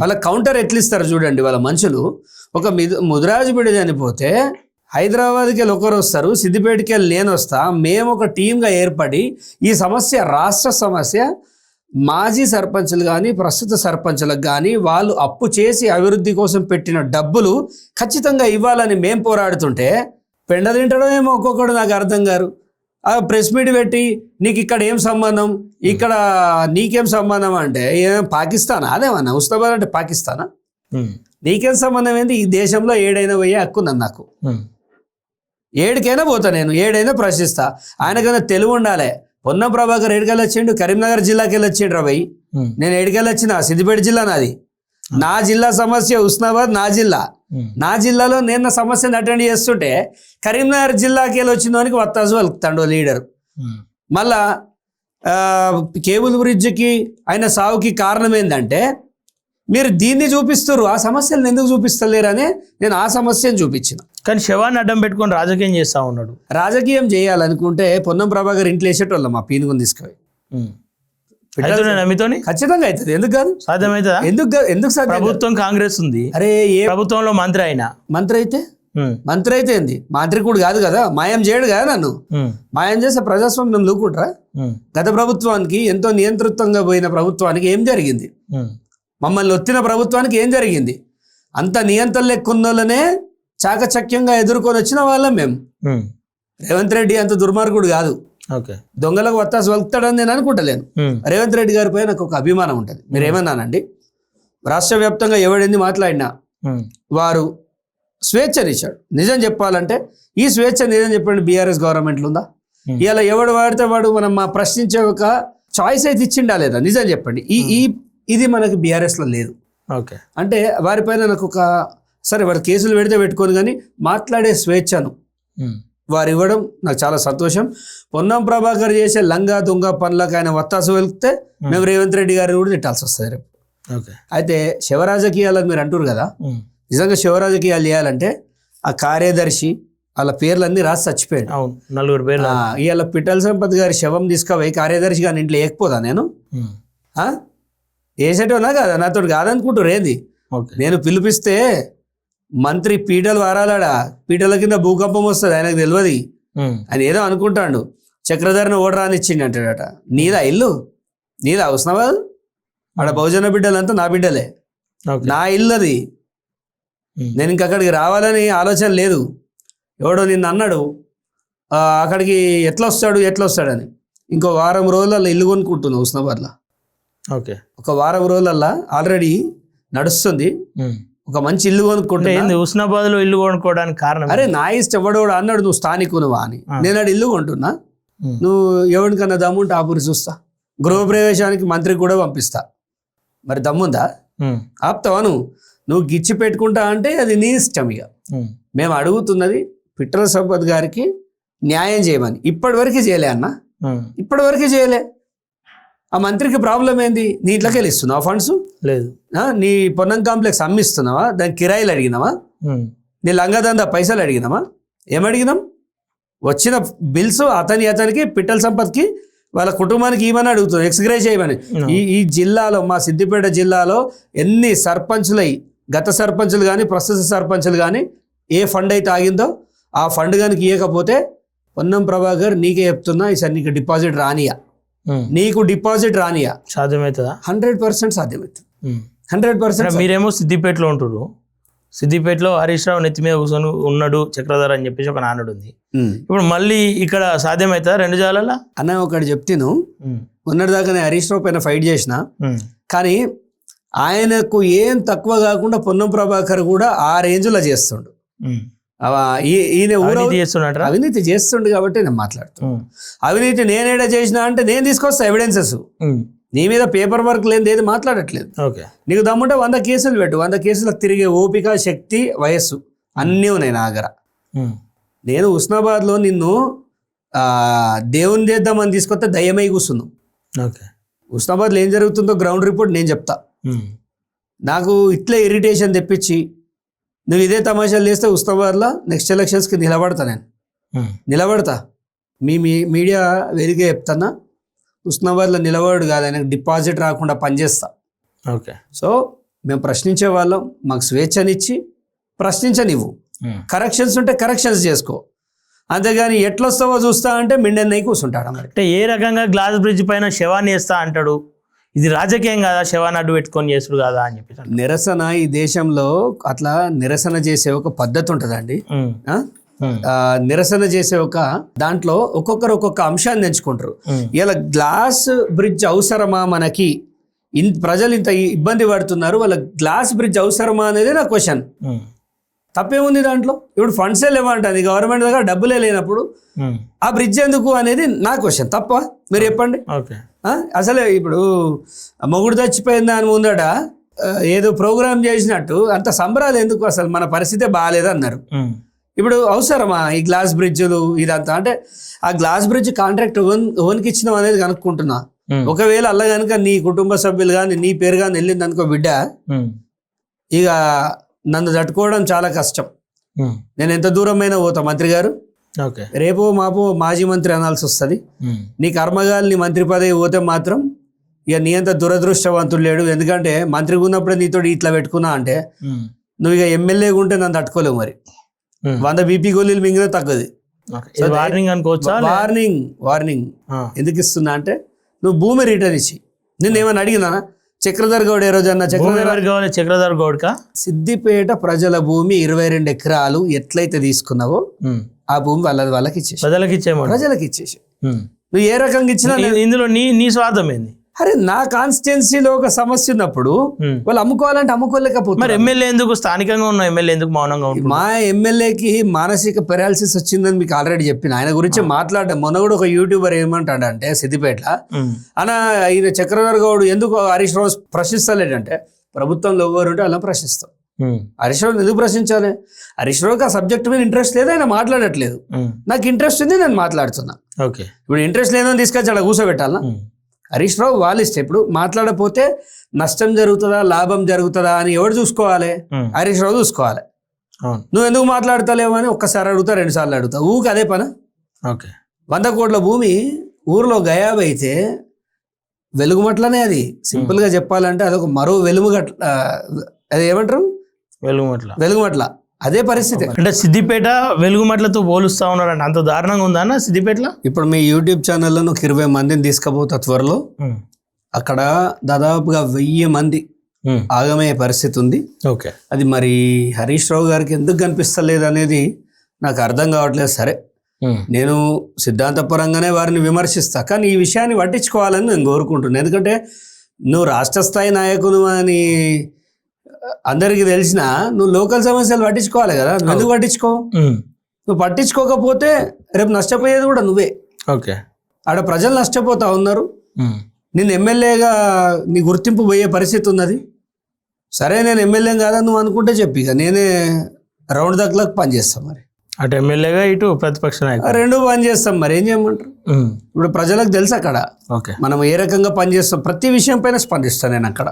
S2: వాళ్ళ కౌంటర్ ఎట్లు ఇస్తారు చూడండి వాళ్ళ మనుషులు. ఒక ముదిరాజు బిడ్డ చనిపోతే హైదరాబాద్కి వెళ్ళి ఒకరు వస్తారు, సిద్దిపేటకి వెళ్ళి నేను వస్తా, మేము ఒక టీంగా ఏర్పడి ఈ సమస్య రాష్ట్ర సమస్య, మాజీ సర్పంచులు కానీ ప్రస్తుత సర్పంచులకు కానీ వాళ్ళు అప్పు చేసి అభివృద్ధి కోసం పెట్టిన డబ్బులు ఖచ్చితంగా ఇవ్వాలని మేము పోరాడుతుంటే పెండ తింటడం ఏమో ఒక్కొక్కడు నాకు అర్థం గారు. ఆ ప్రెస్ మీట్ పెట్టి నీకు ఇక్కడ ఏం సంబంధం, ఇక్కడ నీకేం సంబంధం అంటే ఏం పాకిస్తానా? అదేమన్నా ఉస్మానాబాద్ అంటే పాకిస్తానా? నీకేం సంబంధం ఏంది? ఈ దేశంలో ఏడైనా పోయే హక్కు నన్ను, నాకు ఏడికైనా పోతా, నేను ఏడైనా ప్రశ్నిస్తా. ఆయనకైనా తెలివి ఉండాలి. పొన్నం ప్రభాకర్ ఏడికెళ్ళి వచ్చిండు, కరీంనగర్ జిల్లాకి వెళ్ళి వచ్చిండు రా భయ్. నేను ఏడికెళ్ళి వచ్చిన సిద్దిపేట జిల్లా నాది, నా జిల్లా సమస్య ఉస్మానాబాద్, నా జిల్లా. నా జిల్లాలో నేను నా సమస్యను అటెండ్ చేస్తుంటే కరీంనగర్ జిల్లాకి వెళ్ళి వచ్చిన వానికి వత్తాసు వెళ్తాడు లీడర్. మళ్ళా కేబుల్ బ్రిడ్జ్కి ఆయన సావుకి కారణం ఏంటంటే మీరు దీన్ని చూపిస్తారు, ఆ సమస్యలను ఎందుకు చూపిస్తలేరని నేను ఆ సమస్యను చూపించిన.
S1: కానీ శవాన్ని అడ్డం పెట్టుకొని రాజకీయం చేస్తా ఉన్నాడు.
S2: రాజకీయం చేయాలనుకుంటే పొన్నం ప్రభాకర్ ఇంట్లో వేసేటోళ్ళం మా పీనుగుని తీసుకుపోయి.
S1: మీతోని
S2: ఖచ్చితంగా అవుతుంది. ఎందుకు కాదు?
S1: సాధ్యమవుతుందా?
S2: ఎందుకు సాధ్యం?
S1: ప్రభుత్వం కాంగ్రెస్ ఉంది.
S2: అరే ఏ
S1: ప్రభుత్వంలో మంత్రి అయినా
S2: మంత్రి అయితే ఏంది? మంత్రికుడు కాదు కదా, మాయం చేయడు కదా నన్ను. మాయం చేసే ప్రజాస్వామ్యం లూకుంటారా? గత ప్రభుత్వానికి ఎంతో నియంతృత్వంగా పోయిన ప్రభుత్వానికి ఏం జరిగింది? మమ్మల్ని ఒత్తిన ప్రభుత్వానికి ఏం జరిగింది? అంత నియంత్రణ లెక్కున్నోళ్ళనే చాకచక్యంగా ఎదుర్కొని వచ్చిన వాళ్ళం మేము. రేవంత్ రెడ్డి అంత దుర్మార్గుడు కాదు, దొంగలకు వత్తాసు వెళ్తాడని నేను అనుకుంటలేను. రేవంత్ రెడ్డి గారి పై నాకు ఒక అభిమానం ఉంటుంది. మీరు ఏమన్నానండి, రాష్ట్ర వ్యాప్తంగా ఎవడెంది మాట్లాడినా వారు స్వేచ్ఛనిచ్చాడు. నిజం చెప్పాలంటే ఈ స్వేచ్ఛ నిజం చెప్పండి బీఆర్ఎస్ గవర్నమెంట్లో ఉందా? ఇలా ఎవడు వాడితే వాడు మనం మా ప్రశ్నించే ఒక చాయిస్ అయితే ఇచ్చిండా లేదా? నిజం చెప్పండి. ఇది మనకి బీఆర్ఎస్లో లేదు. అంటే వారిపైన నాకు ఒక సరే వాడు కేసులు పెడితే పెట్టుకొని కానీ మాట్లాడే స్వేచ్ఛను వారు ఇవ్వడం నాకు చాలా సంతోషం. పొన్నం ప్రభాకర్ చేసే లంగా దొంగ పనులకు ఆయన వత్తాసు వెళ్తే మేము రేవంత్ రెడ్డి గారిని కూడా తిట్టాల్సి వస్తుంది రేపు. అయితే శివరాజకీయాలని మీరు అంటారు కదా, నిజంగా శివరాజకీయాలు చేయాలంటే ఆ కార్యదర్శి వాళ్ళ పేర్లన్నీ రాసి చచ్చిపోయాడు.
S1: 4 పేర్లు.
S2: ఇవాళ పిట్టల సంపత్ గారి శవం తీసుకుపోయి కార్యదర్శి గారిని ఇంట్లో వేయకపోదా నేను? వేసేటోనా కదా? నాతో కాదనుకుంటారు ఏంది? నేను పిలిపిస్తే మంత్రి పీటలు వారాలాడా, పీటల కింద భూకంపం వస్తుంది, ఆయనకు తెలియదు. ఆయన ఏదో అనుకుంటాడు, చక్రధరని ఓడరానిచ్చిండి అంటాడట. నీదా ఇల్లు? నీదా ఉస్మానాబాద్? ఆడ బహుజన బిడ్డలంతా నా బిడ్డలే, నా ఇల్లు అది. నేను ఇంక అక్కడికి రావాలని ఆలోచన లేదు. ఎవడో నిన్ను అన్నాడు అక్కడికి ఎట్లా వస్తాడని. ఇంకో వారం రోజులలో ఇల్లు కొనుక్కుంటున్నా ఉస్మానాబాద్లో. ఒక వారం రోజులల్లా ఆల్రెడీ నడుస్తుంది. ఒక మంచి ఇల్లు కొనుక్కుంటే
S1: ఉస్మానాబాద్ లో ఇల్లు కొనుక్కోవడానికి కారణం
S2: అరే నా ఇష్టం. ఎవడోడు అన్నాడు నువ్వు స్థానికునువా అని. నేను ఆడు ఇల్లు కొంటున్నా, నువ్వు ఎవరికన్నా దమ్ముంటే ఆపురి చూస్తా, గృహప్రవేశానికి మంత్రికి కూడా పంపిస్తా. మరి దమ్ముందా? ఆపుతావా? నువ్వు గిచ్చి పెట్టుకుంటా అంటే అది నీ ఇష్టం. ఇక మేము అడుగుతున్నది పిట్టల సంపత్ గారికి న్యాయం చేయమని. ఇప్పటివరకు చేయలే అన్న, ఇప్పటివరకు చేయలే. ఆ మంత్రికి ప్రాబ్లం ఏంది? నీ ఇంట్లోకి వెళ్ళి ఇస్తున్నావా ఫండ్స్? లేదు. నీ పొన్నం కాంప్లెక్స్ అమ్మిస్తున్నావా? దాని కిరాయిలు అడిగినావా? నీ లంగదందా పైసలు అడిగినావా? ఏమడిగినాం? వచ్చిన బిల్స్ అతనికి పిట్టల సంపత్కి వాళ్ళ కుటుంబానికి ఇవ్వమని అడుగుతున్నాం, ఎక్స్గ్రేజ్ చేయమని. ఈ జిల్లాలో మా సిద్దిపేట జిల్లాలో ఎన్ని సర్పంచులై గత సర్పంచులు కానీ ప్రస్తుత సర్పంచులు కానీ ఏ ఫండ్ అయితే ఆగిందో ఆ ఫండ్ కనుక ఇవ్వకపోతే పొన్నం ప్రభాకర్ నీకే చెప్తున్నా, ఈసారి నీకు డిపాజిట్ రానియా, నీకు డిపాజిట్ రానియా.
S1: సాధ్యమవుతుందా?
S2: 100% సాధ్యమవుతుంది. 100%.
S1: మీరేమో సిద్దిపేటలో ఉంటారు. సిద్దిపేటలో హరీష్ రావు నెత్తి మీద కూర్చొని ఉన్నాడు చక్రధర్ అని చెప్పేసి ఒక నానుడు ఉంది. ఇప్పుడు మళ్ళీ ఇక్కడ సాధ్యమవుతుందా 2 జిల్లాల?
S2: అన్న ఒకటి చెప్తాను, మొన్నటిదాకా నేను హరీష్ రావు పైన ఫైట్ చేసిన, కానీ ఆయనకు ఏం తక్కువ కాకుండా పొన్నం ప్రభాకర్ కూడా ఆ రేంజ్లో చేస్తుండు. ఈయన అవినీతి చేస్తుండు కాబట్టి నేను మాట్లాడుతాను. అవినీతి నేనేడా చేసినా అంటే నేను తీసుకొస్తా ఎవిడెన్సెస్. నీ మీద పేపర్ వర్క్ లేని ఏది మాట్లాడట్లేదు. నీకు దమ్ముంటే 100 కేసులు పెట్టు, 100 కేసులకు తిరిగే ఓపిక, శక్తి, వయస్సు అన్నీ ఉన్నాయి నా దగ్గర. నేను హుస్నాబాద్లో నిన్ను దేవుని చేద్దామని తీసుకొస్తే దయ్యమై కూర్చున్నాం.
S1: ఓకే,
S2: హుస్నాబాద్లో ఏం జరుగుతుందో గ్రౌండ్ రిపోర్ట్ నేను చెప్తా. నాకు ఇట్లే ఇరిటేషన్ తెప్పించి నువ్వు ఇదే తమాషాలు చేస్తే హుస్నాబాద్లో నెక్స్ట్ ఎలక్షన్స్కి నిలబడతా. నేను నిలబడతా. మీ మీడియా వేదిక చెప్తానా, హుస్నాబాద్లో నిలబడు కాదు, ఆయనకు డిపాజిట్ రాకుండా పనిచేస్తా.
S1: ఓకే,
S2: సో మేము ప్రశ్నించే వాళ్ళం, మాకు స్వేచ్ఛనిచ్చి ప్రశ్నించనివ్వు. కరెక్షన్స్ ఉంటే కరెక్షన్స్ చేసుకో, అంతేగాని ఎట్లొస్తావో చూస్తా అంటే మిండెన్నై కూర్చుంటాడు. మరి
S1: అంటే ఏ రకంగా గ్లాస్ బ్రిడ్జ్ పైన శవాన్ని వేస్తా అంటాడు, ఇది రాజకీయం కాదా, శవాన్ని అడ్డు పెట్టుకొని చేసుడు కాదా అని చెప్పి.
S2: నిరసన ఈ దేశంలో అట్లా నిరసన చేసే ఒక పద్ధతి ఉంటుందండి. నిరసన చేసే ఒక దాంట్లో ఒక్కొక్కరు ఒక్కొక్క అంశాన్ని ఎంచుకుంటారు. ఇలా గ్లాస్ బ్రిడ్జ్ అవసరమా మనకి, ప్రజలు ఇంత ఇబ్బంది పడుతున్నారు, వాళ్ళ గ్లాస్ బ్రిడ్జ్ అవసరమా అనేది నా క్వశ్చన్. తప్పేముంది దాంట్లో? ఇప్పుడు ఫండ్సే లేవంటుంది గవర్నమెంట్ దగ్గర, డబ్బులే లేనప్పుడు ఆ బ్రిడ్జ్ ఎందుకు అనేది నా క్వశ్చన్. తప్ప మీరు చెప్పండి. అసలే ఇప్పుడు మొగుడు చచ్చిపోయిందా అని ముందట ఏదో ప్రోగ్రామ్ చేసినట్టు అంత సంబరాలు ఎందుకు? అసలు మన పరిస్థితే బాగాలేదు అన్నారు. ఇప్పుడు అవసరమా ఈ గ్లాస్ బ్రిడ్జ్లు ఇదంతా? అంటే ఆ గ్లాస్ బ్రిడ్జ్ కాంట్రాక్ట్ ఓన్కి ఇచ్చినాం అనేది కనుక్కుంటున్నా. ఒకవేళ అలా కనుక నీ కుటుంబ సభ్యులు కానీ నీ పేరు కానీ వెళ్ళింది అనుకో బిడ్డ, ఇక నన్ను తట్టుకోవడం చాలా కష్టం. నేను ఎంత దూరమైనా పోతా మంత్రి గారు, రేపో మాపో మాజీ మంత్రి అనాల్సి వస్తుంది. నీ కర్మగాలి నీ మంత్రి పదవి పోతే మాత్రం ఇక నీ అంత దురదృష్టవంతుడు లేడు. ఎందుకంటే మంత్రిగా ఉన్నప్పుడే నీతో ఇట్లా పెట్టుకున్నా అంటే నువ్వు ఇక ఎమ్మెల్యేగా ఉంటే నన్ను తట్టుకోలేవు. మరి 100 బీపీ గోళీలు మింగితే తగ్గదు. వార్నింగ్ ఎందుకు ఇస్తున్నా అంటే, నువ్వు భూమి రిటర్న్ ఇచ్చి నిన్నేమన్నా అడిగినా చక్రధర్ గౌడ్ ఏ రోజన్నా
S1: చక్రధర్ గౌడ్
S2: సిద్దిపేట ప్రజల భూమి 22 ఎకరాలు ఎట్లయితే తీసుకున్నావో ఆ భూమి వాళ్ళకి ఇచ్చేసి ప్రజలకి ఇచ్చేసి నువ్వు ఏ రకంగా ఇచ్చినా
S1: ఇందులో నీ స్వార్థం ఏంది?
S2: అరే నా కాన్స్టిట్యున్సీలో ఒక సమస్య ఉన్నప్పుడు వాళ్ళు అమ్ముకోవాలంటే అమ్ముకోలేకపోతే
S1: మరి ఎమ్మెల్యే ఎందుకు, స్థానికంగా ఉన్న ఎమ్మెల్యే ఎందుకు మౌనంగా ఉంటుంది?
S2: మా ఎమ్మెల్యేకి మానసిక పెరాలసిస్ వచ్చిందని మీకు ఆల్రెడీ చెప్పిన. ఆయన గురించి మాట్లాడడం మొన్న కూడా ఒక యూట్యూబర్ ఏమంటాడంటే సిద్దిపేటలో, అన్న ఈయన చక్రధర్ గౌడ్ ఎందుకు హరీష్ రావు ప్రశ్నిస్తలేడంటే, ప్రభుత్వంలో ఎవరుంటే అలా ప్రశ్నిస్తాం. హరీష్ రావు ఎందుకు ప్రశ్నించాలి? హరీష్ రావుకి ఆ సబ్జెక్ట్ మీద ఇంట్రెస్ట్ లేదు, ఆయన మాట్లాడట్లేదు. నాకు ఇంట్రెస్ట్ ఉంది, నేను మాట్లాడుతున్నా. ఇప్పుడు ఇంట్రెస్ట్ లేదని తీసుకొచ్చి అలా కూర్చోబెట్టాలనా? హరీష్ రావు వాళ్ళ ఇష్టం. ఇప్పుడు మాట్లాడకపోతే నష్టం జరుగుతుందా లాభం జరుగుతుందా అని ఎవరు చూసుకోవాలి? హరీష్ రావు చూసుకోవాలి. నువ్వు ఎందుకు మాట్లాడతలేవు అని ఒక్కసారి అడుగుతా, 2 సార్లు అడుగుతా, ఊకి అదే పని. 100 కోట్ల భూమి ఊర్లో గయాబ్ అయితే వెలుగుమట్లనే. అది సింపుల్గా చెప్పాలంటే అదొక మరో వెలుగుగట్ల, అది ఏమంటారు, వెలుగుమట్ల. అదే పరిస్థితి.
S1: అంటే సిద్దిపేట వెలుగుమట్లతో పోలుస్తా ఉన్నారంటే అంత దారుణంగా ఉందా అన్న సిద్దిపేటలో?
S2: ఇప్పుడు మీ యూట్యూబ్ ఛానల్లో 20 మందిని తీసుకుపోతా త్వరలో. అక్కడ దాదాపుగా 1000 మంది ఆగమయ్యే పరిస్థితి ఉంది. అది మరి హరీష్ రావు గారికి ఎందుకు కనిపిస్తలేదు అనేది నాకు అర్థం కావట్లేదు. సరే, నేను సిద్ధాంతపరంగానే వారిని విమర్శిస్తా, కానీ ఈ విషయాన్ని పట్టించుకోవాలని నేను కోరుకుంటున్నాను. ఎందుకంటే నువ్వు రాష్ట్ర స్థాయి నాయకులు అని అందరికి తెలిసినా నువ్వు లోకల్ సమస్యలు పట్టించుకోవాలి కదా. నువ్వు ఎందుకు పట్టించుకో? నువ్వు పట్టించుకోకపోతే రేపు నష్టపోయేది కూడా నువ్వే. ఆడ ప్రజలు నష్టపోతా ఉన్నారు. నిన్ను ఎమ్మెల్యేగా నీ గుర్తింపు పోయే పరిస్థితి ఉన్నది. సరే, నేను ఎమ్మెల్యే కాదా నువ్వు అనుకుంటే చెప్పి ఇక నేనే రౌండ్ దక్లకు పనిచేస్తాం. మరి
S1: అటు ఎమ్మెల్యేగా ఇటు ప్రతిపక్ష నాయకుడు 2
S2: పని చేస్తాం. మరి ఏం చేయమంటారు? ఇప్పుడు ప్రజలకు తెలుసు అక్కడ మనం ఏ రకంగా పనిచేస్తాం. ప్రతి విషయం పైన స్పందిస్తాను నేను అక్కడ.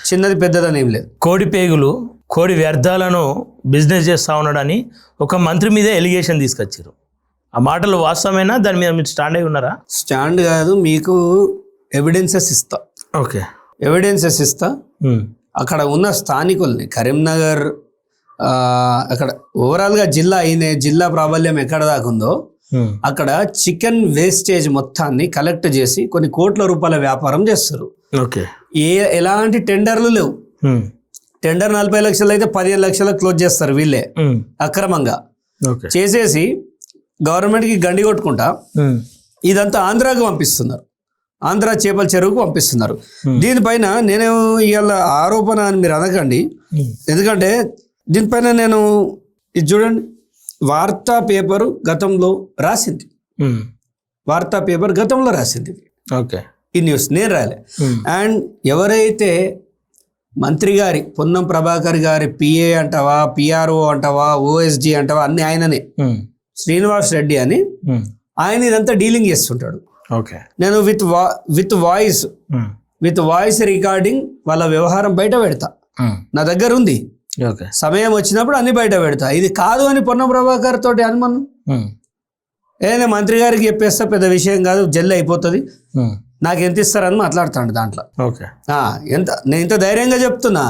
S2: చిన్నది పెద్దదని ఏం లేదు.
S1: కోడి పేగులు, కోడి వ్యర్థాలను బిజినెస్ చేస్తా ఉన్నాడని ఒక మంత్రి మీద ఎలిగేషన్ తీసుకొచ్చారు. ఆ మాటలు వాస్తవమేనా? దాని మీద మీరు స్టాండ్ అయి ఉన్నారా?
S2: స్టాండ్ కాదు, మీకు ఎవిడెన్సెస్ ఇస్తా. ఎవిడెన్సెస్ ఇస్తా. అక్కడ ఉన్న స్థానికుల్ని కరీంనగర్, అక్కడ ఓవరాల్గా జిల్లా ప్రాబల్యం ఎక్కడ దాకా ఉందో అక్కడ చికెన్ వేస్టేజ్ మొత్తాన్ని కలెక్ట్ చేసి కొన్ని కోట్ల రూపాయల వ్యాపారం చేస్తారు. ఎలాంటి టెండర్లు లేవు. టెండర్ 40 లక్షలు అయితే 15 లక్షలకు క్లోజ్ చేస్తారు వీళ్ళే అక్రమంగా చేసేసి గవర్నమెంట్కి గండి కొట్టుకుంటా ఇదంతా ఆంధ్రాకి పంపిస్తున్నారు. ఆంధ్ర చేపల చెరువుకు పంపిస్తున్నారు. దీనిపైన నేను ఇవాళ ఆరోపణ అని మీరు అనకండి, ఎందుకంటే దీనిపైన నేను ఇది చూడండి, వార్తా పేపర్ గతంలో రాసింది. ఈ న్యూస్ నేను రాయలే. అండ్ ఎవరైతే మంత్రి గారి పొన్నం ప్రభాకర్ గారి పిఏ అంటావా, పిఆర్ఓ అంటావా, ఓఎస్డి అంటావా, అన్ని ఆయననే. శ్రీనివాస్ రెడ్డి అని ఆయన ఇదంతా డీలింగ్ చేస్తుంటాడు.
S1: ఓకే.
S2: నేను విత్ వాయిస్ రికార్డింగ్ వాళ్ళ వ్యవహారం బయట పెడతా, నా దగ్గర ఉంది.
S1: ఓకే.
S2: సమయం వచ్చినప్పుడు అన్ని బయట పెడతా. ఇది కాదు అని పొన్నం ప్రభాకర్ తోటి అనుమానం, ఏదైనా మంత్రి గారికి చెప్పేస్తా, పెద్ద విషయం కాదు, జల్లి అయిపోతుంది, నాకు ఎంత ఇస్తారని మాట్లాడుతాడు దాంట్లో.
S1: ఓకే.
S2: నేను ఇంత ధైర్యంగా చెప్తున్నా,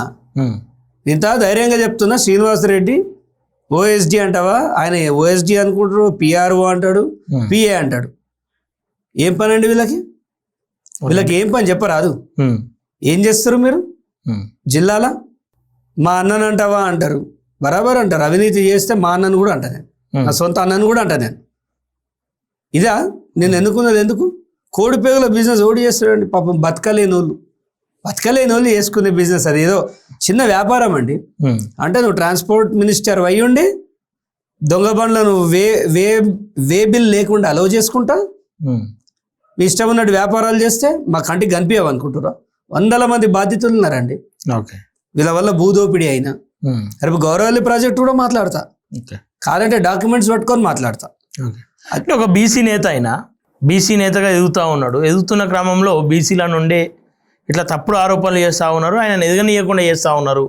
S2: శ్రీనివాస్ రెడ్డి ఓఎస్డి అంటావా, ఆయన ఓఎస్డి అనుకుంటారు, పిఆర్ఓ అంటాడు, పిఏ అంటాడు. ఏం పని అండి వీళ్ళకి ఏం పని చెప్పరాదు? ఏం చేస్తారు మీరు జిల్లాలో? మా అన్నను అంటావా అంటారు, బరాబర్ అంటారు. అవినీతి చేస్తే మా అన్నను కూడా అంటా నేను, నా సొంత అన్నను కూడా అంటా నేను. ఇదా నేను ఎన్నుకున్నది? ఎందుకు? కోడి పేగుల బిజినెస్ ఓడి చేస్తాడండి పాపం. బతకలేని వాళ్ళు చేసుకునే బిజినెస్ అది, ఏదో చిన్న వ్యాపారం అండి. అంటే నువ్వు ట్రాన్స్పోర్ట్ మినిస్టర్ అయ్యి ఉండి దొంగ బండ్లను వే బిల్ లేకుండా అలౌ చేసుకుంటా మీ ఇష్టం ఉన్నట్టు వ్యాపారాలు చేస్తే మా కంటికి కనిపించవు అనుకుంటారా? 100 మంది బాధితులు ఉన్నారండి వీళ్ళ వల్ల. భూదోపిడీ అయినా రేపు గౌరవల్లి ప్రాజెక్ట్ కూడా మాట్లాడతా, కాదంటే డాక్యుమెంట్స్ పట్టుకొని మాట్లాడతా.
S1: అంటే ఒక బీసీ నేతగా ఎదుగుతున్న క్రమంలో బీసీల నుండి ఇట్లా తప్పుడు ఆరోపణలు చేస్తూ ఉన్నారు, ఆయన ఎదగనీయకుండా చేస్తూ ఉన్నారు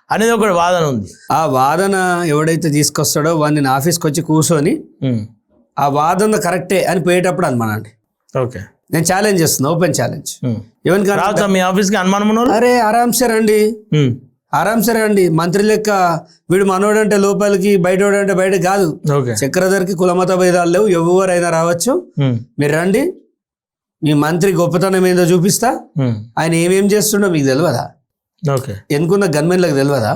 S1: అనేది ఒక వాదన ఉంది.
S2: ఆ వాదన ఎవడైతే తీసుకొస్తాడో వాడిని నా ఆఫీస్కి వచ్చి కూర్చొని ఆ వాదన కరెక్టే అని పోయేటప్పుడు అనుమానండి.
S1: ఓకే.
S2: నేను ఛాలెంజ్ చేస్తున్నా, ఓపెన్ ఛాలెంజ్.
S1: మీ ఆఫీస్కి అనుమానం?
S2: అరే ఆరామ్సే రండి, మంత్రి లెక్క వీడు మనోడంటే లోపలికి, బయటోడంటే బయట కాదు. చక్రధర్కి కులమత భేదాలు లేవు, ఎవరైనా రావచ్చు. మీరు రండి, మీ మంత్రి గొప్పతనం ఏందో చూపిస్తా. ఆయన ఏమేం చేస్తుండో మీకు తెలియదా? ఎన్నుకున్న గన్మెన్లకు తెలియదా?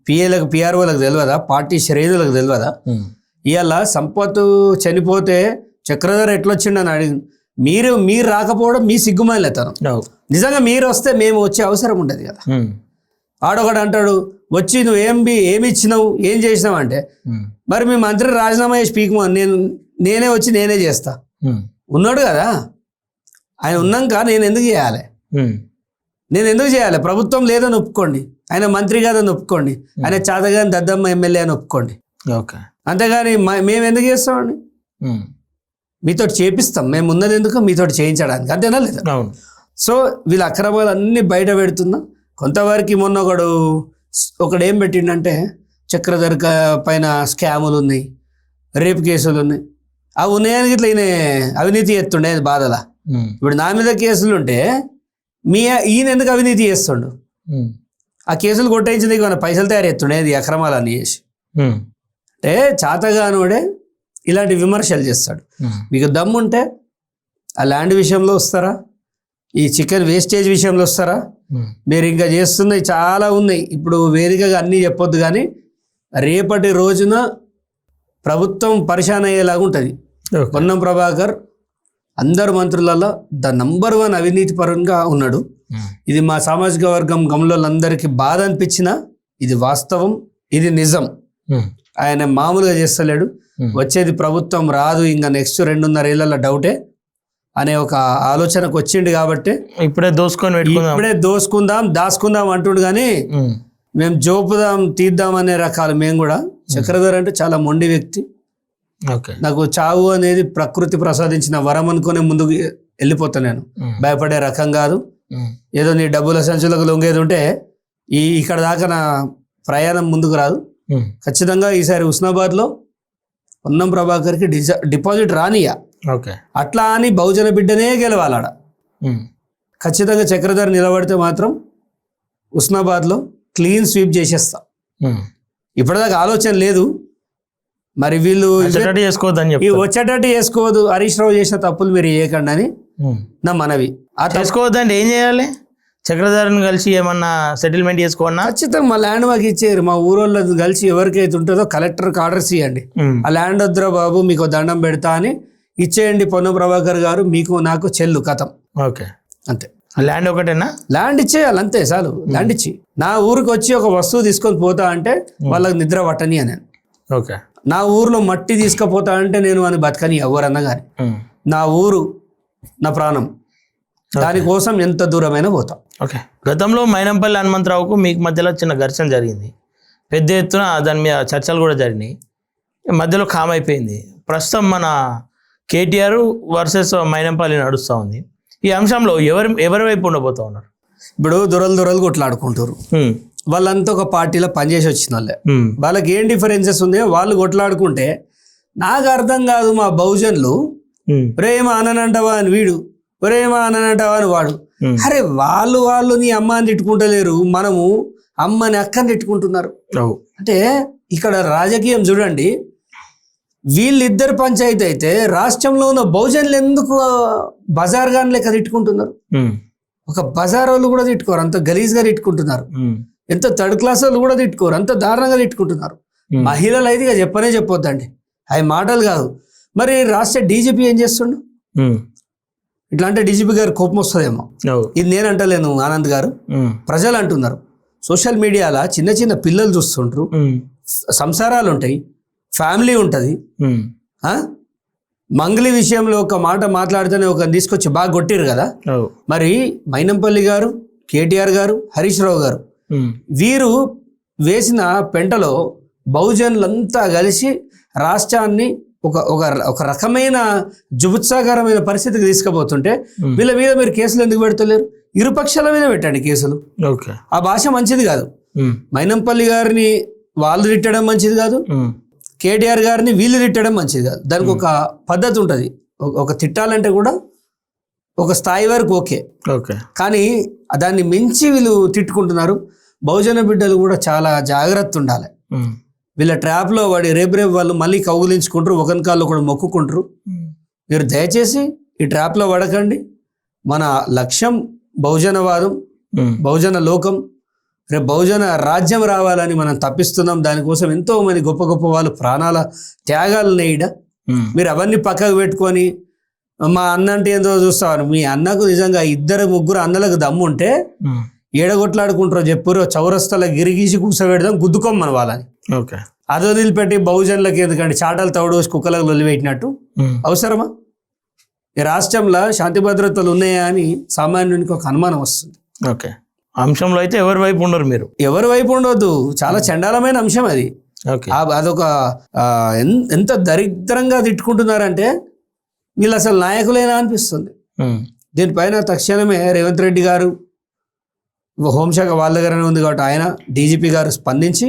S2: పిఏలకు, పిఆర్ఓలకు తెలియదా? పార్టీ శ్రేణులకు తెలియదా? ఇవాళ సంపత్ చనిపోతే చక్రధర్ ఎట్లొచ్చిండని అడిగి మీరు రాకపోవడం మీ సిగ్గుమాలేతనం. నిజంగా మీరు వస్తే మేము వచ్చే అవసరం ఉండదు కదా. ఆడొకడు అంటాడు వచ్చి నువ్వు ఏమి ఇచ్చినావు, ఏం చేసినావు అంటే, మరి మీ మంత్రి రాజీనామా చేసి పీకుమా, నేనే వచ్చి నేనే చేస్తా. ఉన్నాడు కదా ఆయన, ఉన్నాక నేను ఎందుకు చేయాలి? ప్రభుత్వం లేదని ఒప్పుకోండి, ఆయన మంత్రి కాదని ఒప్పుకోండి, ఆయన చాతగాని దద్దమ్మ ఎమ్మెల్యే అని ఒప్పుకోండి. అంతేగాని మేము ఎందుకు చేస్తామండి? మీతో చేపిస్తాం, మేము ఉన్నది ఎందుకు మీతో చేయించడానికి, అంతేనా లేదా? సో వీళ్ళ అక్రమాలు అన్ని బయట పెడుతున్నా. కొంతవరకు మొన్న ఒకడు ఏం పెట్టిండంటే, చక్రధర్ పైన స్కాములు ఉన్నాయి, రేప్ కేసులు ఉన్నాయి. అవి ఉన్నాయని ఇట్లా ఈయన అవినీతి చేస్తుండే బాధలా. ఇప్పుడు నా మీద కేసులు ఉంటే ఈయన ఎందుకు అవినీతి చేస్తుండు? ఆ కేసులు కొట్టేయించింది మన పైసలు తయారు చేస్తుండే అక్రమాలు అన్ని చేసి. అంటే చాతగానోడే ఇలాంటి విమర్శలు చేస్తాడు. మీకు దమ్ముంటే ఆ ల్యాండ్ విషయంలో వస్తారా, ఈ చికెన్ వేస్టేజ్ విషయంలో వస్తారా? మీరు ఇంకా చేస్తున్నవి చాలా ఉన్నాయి. ఇప్పుడు వేదికగా అన్నీ చెప్పొద్దు, కానీ రేపటి రోజున ప్రభుత్వం పరిశాన్ అయ్యేలాగా ఉంటుంది. పొన్నం ప్రభాకర్ అందరు మంత్రులలో నంబర్ 1 అవినీతి పరంగా ఉన్నాడు. ఇది మా సామాజిక వర్గం గమలందరికీ బాధ అనిపించినా ఇది వాస్తవం, ఇది నిజం. ఆయన మామూలుగా చేస్తలేడు. వచ్చేది ప్రభుత్వం రాదు, ఇంకా నెక్స్ట్ 2.5 ఏళ్ళ డౌటే అనే ఒక ఆలోచనకు వచ్చిండు. కాబట్టి
S1: ఇప్పుడే
S2: దోసుకుందాం దాచుకుందాం అంటుండు. కానీ మేము జోపుదాం తీద్దాం అనే రకాలు మేము కూడా. చక్రధర్ అంటే చాలా మొండి వ్యక్తి. నాకు చావు అనేది ప్రకృతి ప్రసాదించిన వరం అనుకునే ముందుకు వెళ్ళిపోతా. నేను భయపడే రకం కాదు. ఏదో నీ డబ్బుల సంచులకు లొంగేది ఉంటే ఇక్కడ దాకా నా ప్రయాణం ముందుకు రాదు. ఖచ్చితంగా ఈసారి హుస్నాబాద్లో పొన్నం ప్రభాకర్కి డిపాజిట్ రానియా. అట్లా అని బహుజన బిడ్డనే గెలవాలాడ. ఖచ్చితంగా చక్రధర్ నిలబడితే మాత్రం హుస్నాబాద్లో క్లీన్ స్వీప్ చేసేస్తా. ఇప్పటిదాకా ఆలోచన లేదు, మరి వీళ్ళు వచ్చేటట్టు చేసుకోవద్దు. హరీష్ రావు చేసిన తప్పులు మీరు చేయకండి అని నా మనవి.
S1: చేసుకోవద్దండి. ఏం చేయాలి? చక్రధర్ని కలిసి ఏమన్నా సెటిల్మెంట్ చేసుకోవన్నా?
S2: ఖచ్చితంగా మా ల్యాండ్ మాకు ఇచ్చేయరు. మా ఊరోళ్ళు కలిసి ఎవరికైతే ఉంటుందో కలెక్టర్కి ఆర్డర్స్ ఇవ్వండి. ఆ ల్యాండ్ వద్దురా బాబు, మీకు దండం పెడతా అని ఇచ్చేయండి. పొన్నం ప్రభాకర్ గారు మీకు నాకు చెల్లు కథం. అంతే.
S1: ల్యాండ్ ఒకటేనా?
S2: ల్యాండ్ ఇచ్చేయాలి అంతే, చాలు. ల్యాండ్ ఇచ్చి నా ఊరికి వచ్చి ఒక వస్తువు తీసుకొని పోతా అంటే వాళ్ళకి నిద్ర పట్టని అని. నా ఊర్లో మట్టి తీసుకుపోతా అంటే నేను అని బతకని ఎవరన్నా కానీ. నా ఊరు నా ప్రాణం. దానికోసం ఎంత దూరమైనా పోతాం.
S1: ఓకే, గతంలో మైనంపల్లి హనుమంతరావుకు మీకు మధ్యలో చిన్న ఘర్షణ జరిగింది, పెద్ద ఎత్తున దాని మీద చర్చలు కూడా జరిగినాయి, మధ్యలో కామ్ అయిపోయింది. ప్రస్తుతం మన కేటీఆర్ వర్సెస్ మైనంపల్లి నడుస్తూ ఉంది. ఈ అంశంలో ఎవరి వైపు ఉండబోతా ఉన్నారు?
S2: ఇప్పుడు దొరలు కొట్లాడుకుంటారు, వాళ్ళంతా ఒక పార్టీలో పనిచేసి వచ్చిన వాళ్ళే, వాళ్ళకి ఏం డిఫరెన్సెస్ ఉన్నాయో వాళ్ళు కొట్లాడుకుంటే నాకు అర్థం కాదు. మా బహుజన్లు ప్రేమ అననంటవా అని వీడు, ప్రేమ అననంటవా అని వాడు. అరే వాళ్ళు నీ అమ్మని తిట్టుకుంటలేరు, మనము అమ్మని అక్కని తిట్టుకుంటున్నారు. అంటే ఇక్కడ రాజకీయం చూడండి, వీళ్ళిద్దరు పంచాయతీ అయితే రాష్ట్రంలో ఉన్న బహుజనులు ఎందుకు బజార్ గాని లెక్క తిట్టుకుంటున్నారు? ఒక బజార్ వాళ్ళు కూడా తిట్టుకోరు, అంత గలీజ్గా తిట్టుకుంటున్నారు. ఎంత థర్డ్ క్లాస్ వాళ్ళు కూడా తిట్టుకోరు, అంత దారుణంగా తిట్టుకుంటున్నారు. మహిళలు అయితే ఇక చెప్పొద్దండి, అవి మాటలు కాదు. మరి రాష్ట్ర డీజీపీ ఏం చేస్తుండు? ఇట్లా అంటే డీజీపీ గారు కోపం వస్తుందేమో. ఇది నేను అంటలేను, ఆనంద్ గారు, ప్రజలు అంటున్నారు. సోషల్ మీడియాలో చిన్న పిల్లలు చూస్తుంటారు, సంసారాలు ఉంటాయి, ఫ్యామిలీ ఉంటుంది. మంగళి విషయంలో ఒక మాట మాట్లాడితేనే ఒక తీసుకొచ్చి బాగా కొట్టిరు కదా. మరి మైనంపల్లి గారు, కేటీఆర్ గారు, హరీష్ రావు గారు వీరు వేసిన పెంటలో బహుజనులంతా కలిసి రాష్ట్రాన్ని ఒక రకమైన జుబుత్సాకరమైన పరిస్థితికి తీసుకుపోతుంటే వీళ్ళ మీద మీరు కేసులు ఎందుకు పెడతలేరు? ఇరుపక్షాల మీద పెట్టండి కేసులు. ఆ భాష మంచిది కాదు. మైనంపల్లి గారిని వాళ్ళు తిట్టడం మంచిది కాదు, కేటీఆర్ గారిని వీళ్ళు తిట్టడం మంచిది కాదు. దానికి ఒక పద్ధతి ఉంటుంది. ఒక తిట్టాలంటే కూడా ఒక స్థాయి వరకు ఓకే, కానీ దాన్ని మించి వీళ్ళు తిట్టుకుంటున్నారు. బహుజన బిడ్డలు కూడా చాలా జాగ్రత్త ఉండాలి. వీళ్ళ ట్రాప్లో వాడి రేపు వాళ్ళు మళ్ళీ కౌగులించుకుంటారు, ఒకరి కాళ్ళు కూడా మొక్కుకుంటారు. మీరు దయచేసి ఈ ట్రాప్లో పడకండి. మన లక్ష్యం బహుజనవాదం, బహుజన లోకం, రేపు బహుజన రాజ్యం రావాలని మనం తప్పిస్తున్నాం. దానికోసం ఎంతో మంది గొప్ప గొప్ప వాళ్ళు ప్రాణాల త్యాగాలు నేయడ. మీరు అవన్నీ పక్కకు పెట్టుకొని మా అన్న అంటే ఏందో చూస్తాను. మీ అన్నకు నిజంగా 2-3 అన్నలకు దమ్ము ఉంటే ఏడగొట్లాడుకుంటారో చెప్పురో, చౌరస్తల గిరిగీసి కూర్చోబెడదాం, గుద్దుకోమని వాళ్ళని. అది వదిలిపెట్టి బహుజనులకి ఎందుకంటే చాటలు తౌడోసి కుక్కలకు వదిలిపెట్టినట్టు అవసరమా? ఈ రాష్ట్రంలో శాంతి భద్రతలు ఉన్నాయా అని సామాన్యునికి ఒక అనుమానం వస్తుంది.
S1: అంశంలో అయితే ఎవరి వైపు ఉండరు, మీరు
S2: ఎవరి వైపు ఉండొద్దు. చాలా చండాలమైన అంశం అది. అదొక ఎంత దరిద్రంగా తిట్టుకుంటున్నారంటే వీళ్ళు అసలు నాయకులేనా అనిపిస్తుంది. దీనిపైన తక్షణమే రేవంత్ రెడ్డి గారు, హోంశాఖ వాళ్ళ దగ్గరనే ఉంది కాబట్టి ఆయన, డీజీపీ గారు స్పందించి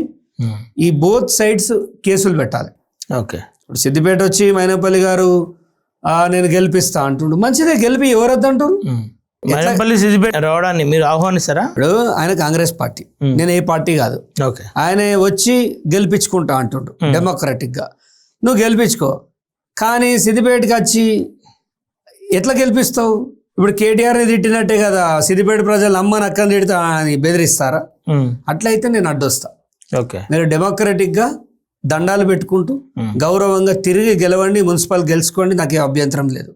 S2: ఈ బోత్ సైడ్స్ కేసులు పెట్టాలి. ఇప్పుడు సిద్దిపేట వచ్చి మైనంపల్లి గారు నేను గెలిపిస్తా అంటుండు, మంచిదే, గెలిపి ఎవరొద్దంటారు?
S1: మైనంపల్లి సిద్దిపేట రావడాన్ని మీరు ఆహ్వానిస్తారా?
S2: ఇప్పుడు ఆయన కాంగ్రెస్ పార్టీ, నేను ఏ పార్టీ కాదు. ఆయన వచ్చి గెలిపించుకుంటా అంటుండు డెమోక్రటిక్ గా. నువ్వు గెలిపించుకో, కానీ సిద్దిపేటకి వచ్చి ఎట్లా గెలిపిస్తావు? ఇప్పుడు కేటీఆర్ని తిట్టినట్టే కదా సిద్దిపేట ప్రజలు అమ్మని అక్కని తిడతా అని బెదిరిస్తారా? అట్లయితే నేను అడ్డొస్తా. మీరు డెమోక్రటిక్ గా దండాలు పెట్టుకుంటూ గౌరవంగా తిరిగి గెలవండి, మున్సిపల్ గెలుచుకోండి, నాకే అభ్యంతరం లేదు.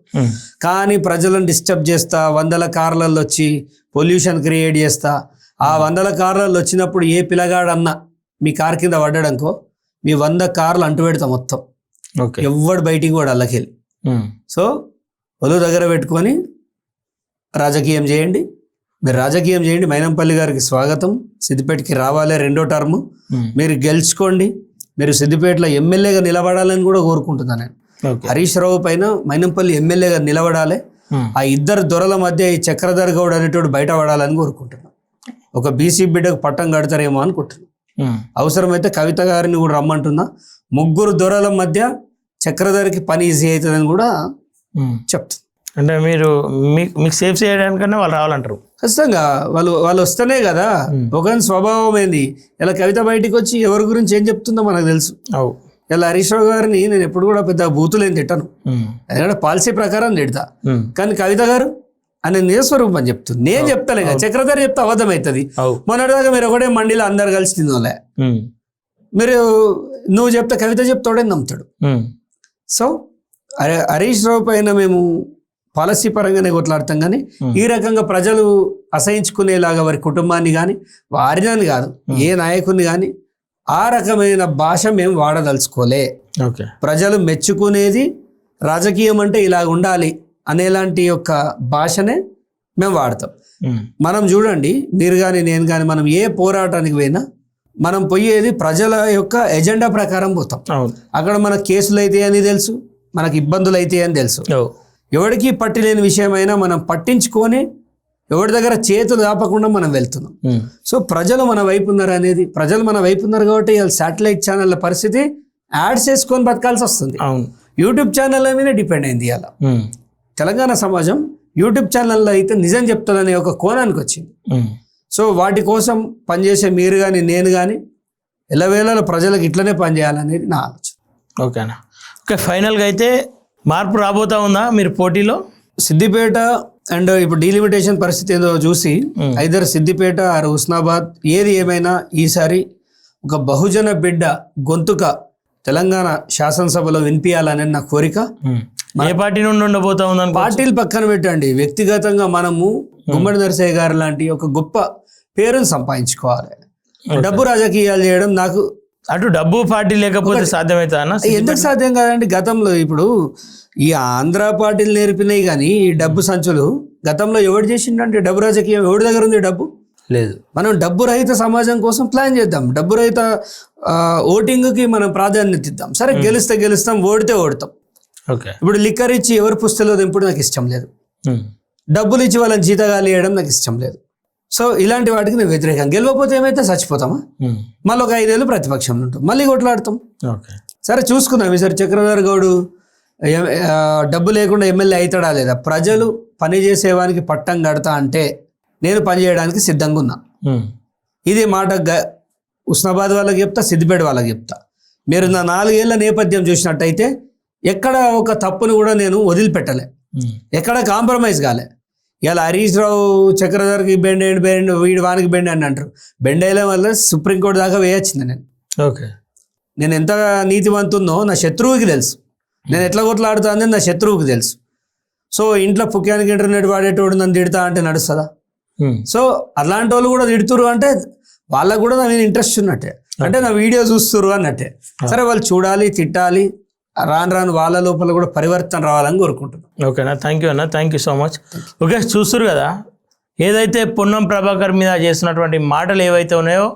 S2: కానీ ప్రజలను డిస్టర్బ్ చేస్తా, 100 కార్లలో వచ్చి పొల్యూషన్ క్రియేట్ చేస్తా, ఆ 100 కార్లలో వచ్చినప్పుడు ఏ పిల్లగాడన్నా మీ కార్ కింద పడ్డాడనుకో, మీ 100 కార్లు అంటు పెడతా మొత్తం, ఎవ్వడు బయటికి కూడా అల్లకెళ్ళి. సో ఒళ్ళు దగ్గర పెట్టుకొని రాజకీయం చేయండి, మీరు రాజకీయం చేయండి. మైనంపల్లి గారికి స్వాగతం, సిద్దిపేటకి రావాలి 2వ టర్మ్, మీరు గెలుచుకోండి. మీరు సిద్దిపేటలో ఎమ్మెల్యేగా నిలబడాలని కూడా కోరుకుంటున్నాను నేను. హరీష్ రావు పైన మైనంపల్లి ఎమ్మెల్యేగా నిలబడాలి. ఆ ఇద్దరు దొరల మధ్య ఈ చక్రధర్ గౌడ్ అనేటోడు బయట పడాలని కోరుకుంటున్నాను. ఒక బీసీ బిడ్డకు పట్టం కడతారేమో అనుకుంటున్నాను. అవసరమైతే కవిత గారిని కూడా రమ్మంటున్నా. 3 దొరల మధ్య చక్రధర్కి పని ఈజీ అవుతుందని కూడా చెప్తాను.
S1: అంటే మీరు మీకు సేఫ్ చేయడానికన్నా వాళ్ళు రావాలంటారు?
S2: ఖచ్చితంగా వాళ్ళు వస్తేనే కదా. ఒక స్వభావం ఏంది, ఇలా కవిత బయటికి వచ్చి ఎవరి గురించి ఏం చెప్తుందో మనకు తెలుసు. ఇలా హరీష్ రావు గారిని నేను ఎప్పుడు కూడా పెద్ద బూతులేం తిట్టాను, ఎందుకంటే పాలసీ ప్రకారం తిడతా. కానీ కవిత గారు ఆయన నిజస్వరూపం అని చెప్తుంది, నేను చెప్తాలే కదా. చక్రధర్ చెప్తే అబద్ధం అవుతుంది. మొన్నటిదాకా మీరు ఒకటే మండిలో అందరు కలిసి తినోలే, మీరు నువ్వు చెప్తే కవిత చెప్తాడే నమ్ముతాడు. సో హరీష్ రావు పైన మేము పాలసీ పరంగానే కొట్లాడతాం, కానీ ఈ రకంగా ప్రజలు అసహించుకునేలాగా వారి కుటుంబాన్ని కానీ వారిని కాదు ఏ నాయకుడిని కానీ ఆ రకమైన భాష మేము వాడదలుచుకోలే. ప్రజలు మెచ్చుకునేది రాజకీయం అంటే ఇలా ఉండాలి అనేలాంటి యొక్క భాషనే మేము వాడతాం. మనం చూడండి, మీరు కానీ నేను కానీ మనం ఏ పోరాటానికి పోయినా మనం పోయేది ప్రజల యొక్క ఎజెండా ప్రకారం పోతాం. అక్కడ మనకు కేసులు అయితే అని తెలుసు, మనకు ఇబ్బందులు అయితే అని తెలుసు. ఎవరికి పట్టి లేని విషయమైనా మనం పట్టించుకొని ఎవరి దగ్గర చేతులు ఆపకుండా మనం వెళ్తున్నాం. సో ప్రజలు మన వైపు ఉన్నారు అనేది, ప్రజలు మన వైపు ఉన్నారు కాబట్టి ఇవాళ శాటిలైట్ ఛానళ్ళ పరిస్థితి యాడ్స్ వేసుకొని బతకాల్సి వస్తుంది. యూట్యూబ్ ఛానళ్ళ మీద డిపెండ్ అయింది. ఇలా తెలంగాణ సమాజం యూట్యూబ్ ఛానల్లో అయితే నిజం చెప్తాననే ఒక కోణానికి వచ్చింది. సో వాటి కోసం పనిచేసే మీరు కానీ నేను కానీ ఎల్లవేళలో ప్రజలకు ఇట్లనే పనిచేయాలనేది నా ఆలోచన.
S1: ఓకేనా? ఓకే, ఫైనల్గా అయితే మార్పు రాబోతా ఉందా మీరు పోటీలో?
S2: సిద్దిపేట అండ్ ఇప్పుడు డీలిమిటేషన్ పరిస్థితి ఏదో చూసి ఐదర్ సిద్దిపేట ఆర్ హుస్నాబాద్ ఏది ఏమైనా ఈసారి ఒక బహుజన బిడ్డ గొంతుక తెలంగాణ శాసనసభలో వినిపించాలనేది నా కోరిక.
S1: ఏ పార్టీ నుండి ఉండబోతా ఉందని
S2: పార్టీలు పక్కన పెట్టండి, వ్యక్తిగతంగా మనము గుమ్మడి నరసయ్య గారు లాంటి ఒక గొప్ప పేరును సంపాదించుకోవాలి. డబ్బు రాజకీయాలు చేయడం నాకు
S1: అటు డబ్బు పార్టీ లేకపోతే సాధ్యమవుతా అన్న?
S2: ఎందుకు సాధ్యం కాదండి? గతంలో ఇప్పుడు ఈ ఆంధ్ర పార్టీలు నేర్పినాయి కానీ ఈ డబ్బు సంచులు గతంలో ఎవడు చేసిండంటే డబ్బు రాజకీయం ఎవరి దగ్గర ఉంది? డబ్బు
S1: లేదు.
S2: మనం డబ్బు రహిత సమాజం కోసం ప్లాన్ చేద్దాం. డబ్బు రహిత ఓటింగ్కి మనం ప్రాధాన్యత ఇద్దాం. సరే, గెలిస్తే గెలుస్తాం, ఓడితే ఓడతాం.
S1: ఓకే.
S2: ఇప్పుడు లిక్కర్ ఇచ్చి ఎవరు పుస్తలో దింపుడు నాకు ఇష్టం లేదు. డబ్బులు ఇచ్చి వాళ్ళని జీతగాలు వేయడం నాకు ఇష్టం లేదు. సో ఇలాంటి వాటికి నేను వ్యతిరేకం. గెలవకపోతే ఏమైతే చచ్చిపోతామా? మళ్ళీ ఒక 5 ఏళ్ళు ప్రతిపక్షంలో ఉంటాం, మళ్ళీ కొట్లాడతాం. సరే చూసుకుందాం. ఈసారి చక్రధర్ గౌడ్ డబ్బు లేకుండా ఎమ్మెల్యే అవుతాడా లేదా? ప్రజలు పని చేసేవానికి పట్టం కడతా అంటే నేను పని చేయడానికి సిద్ధంగా ఉన్నా. ఇది మాట హుస్నాబాద్ వాళ్ళకి చెప్తా, సిద్దిపేట వాళ్ళకి చెప్తా. మీరు నా 4 ఏళ్ల నేపథ్యం చూసినట్టయితే ఎక్కడ ఒక తప్పును కూడా నేను వదిలిపెట్టలే, ఎక్కడ కాంప్రమైజ్ కాలే. ఇలా హరీష్ రావు చక్రధర్కి బెండ్ వీడి వానికి బెండ్ అని అంటారు. బెండ్ అయ్యే వల్ల సుప్రీంకోర్టు దాకా వేయొచ్చింది నేను.
S1: ఓకే.
S2: నేను ఎంత నీతివంతున్నో నా శత్రువుకి తెలుసు, నేను ఎట్లా కొట్లాడుతా అనేది నా శత్రువుకి తెలుసు. సో ఇంట్లో పుక్యానికి ఇంటర్నెట్ వాడేటోడు నన్ను తిడతా అంటే నడుస్తుందా? సో అలాంటి వాళ్ళు కూడా తిడుతురు అంటే వాళ్ళకు కూడా నా మీద ఇంట్రెస్ట్ ఉన్నట్టే, అంటే నా వీడియో చూస్తురు అన్నట్టే. సరే, వాళ్ళు చూడాలి, తిట్టాలి, రాను వాళ్ళ లోపల కూడా పరివర్తన రావాలని కోరుకుంటున్నాను.
S1: ఓకేనా? థ్యాంక్ యూ అన్న, thank you so much. Okay, చూస్తురు కదా ఏదైతే పొన్నం ప్రభాకర్ మీద చేస్తున్నటువంటి మాటలు ఏవైతే ఉన్నాయో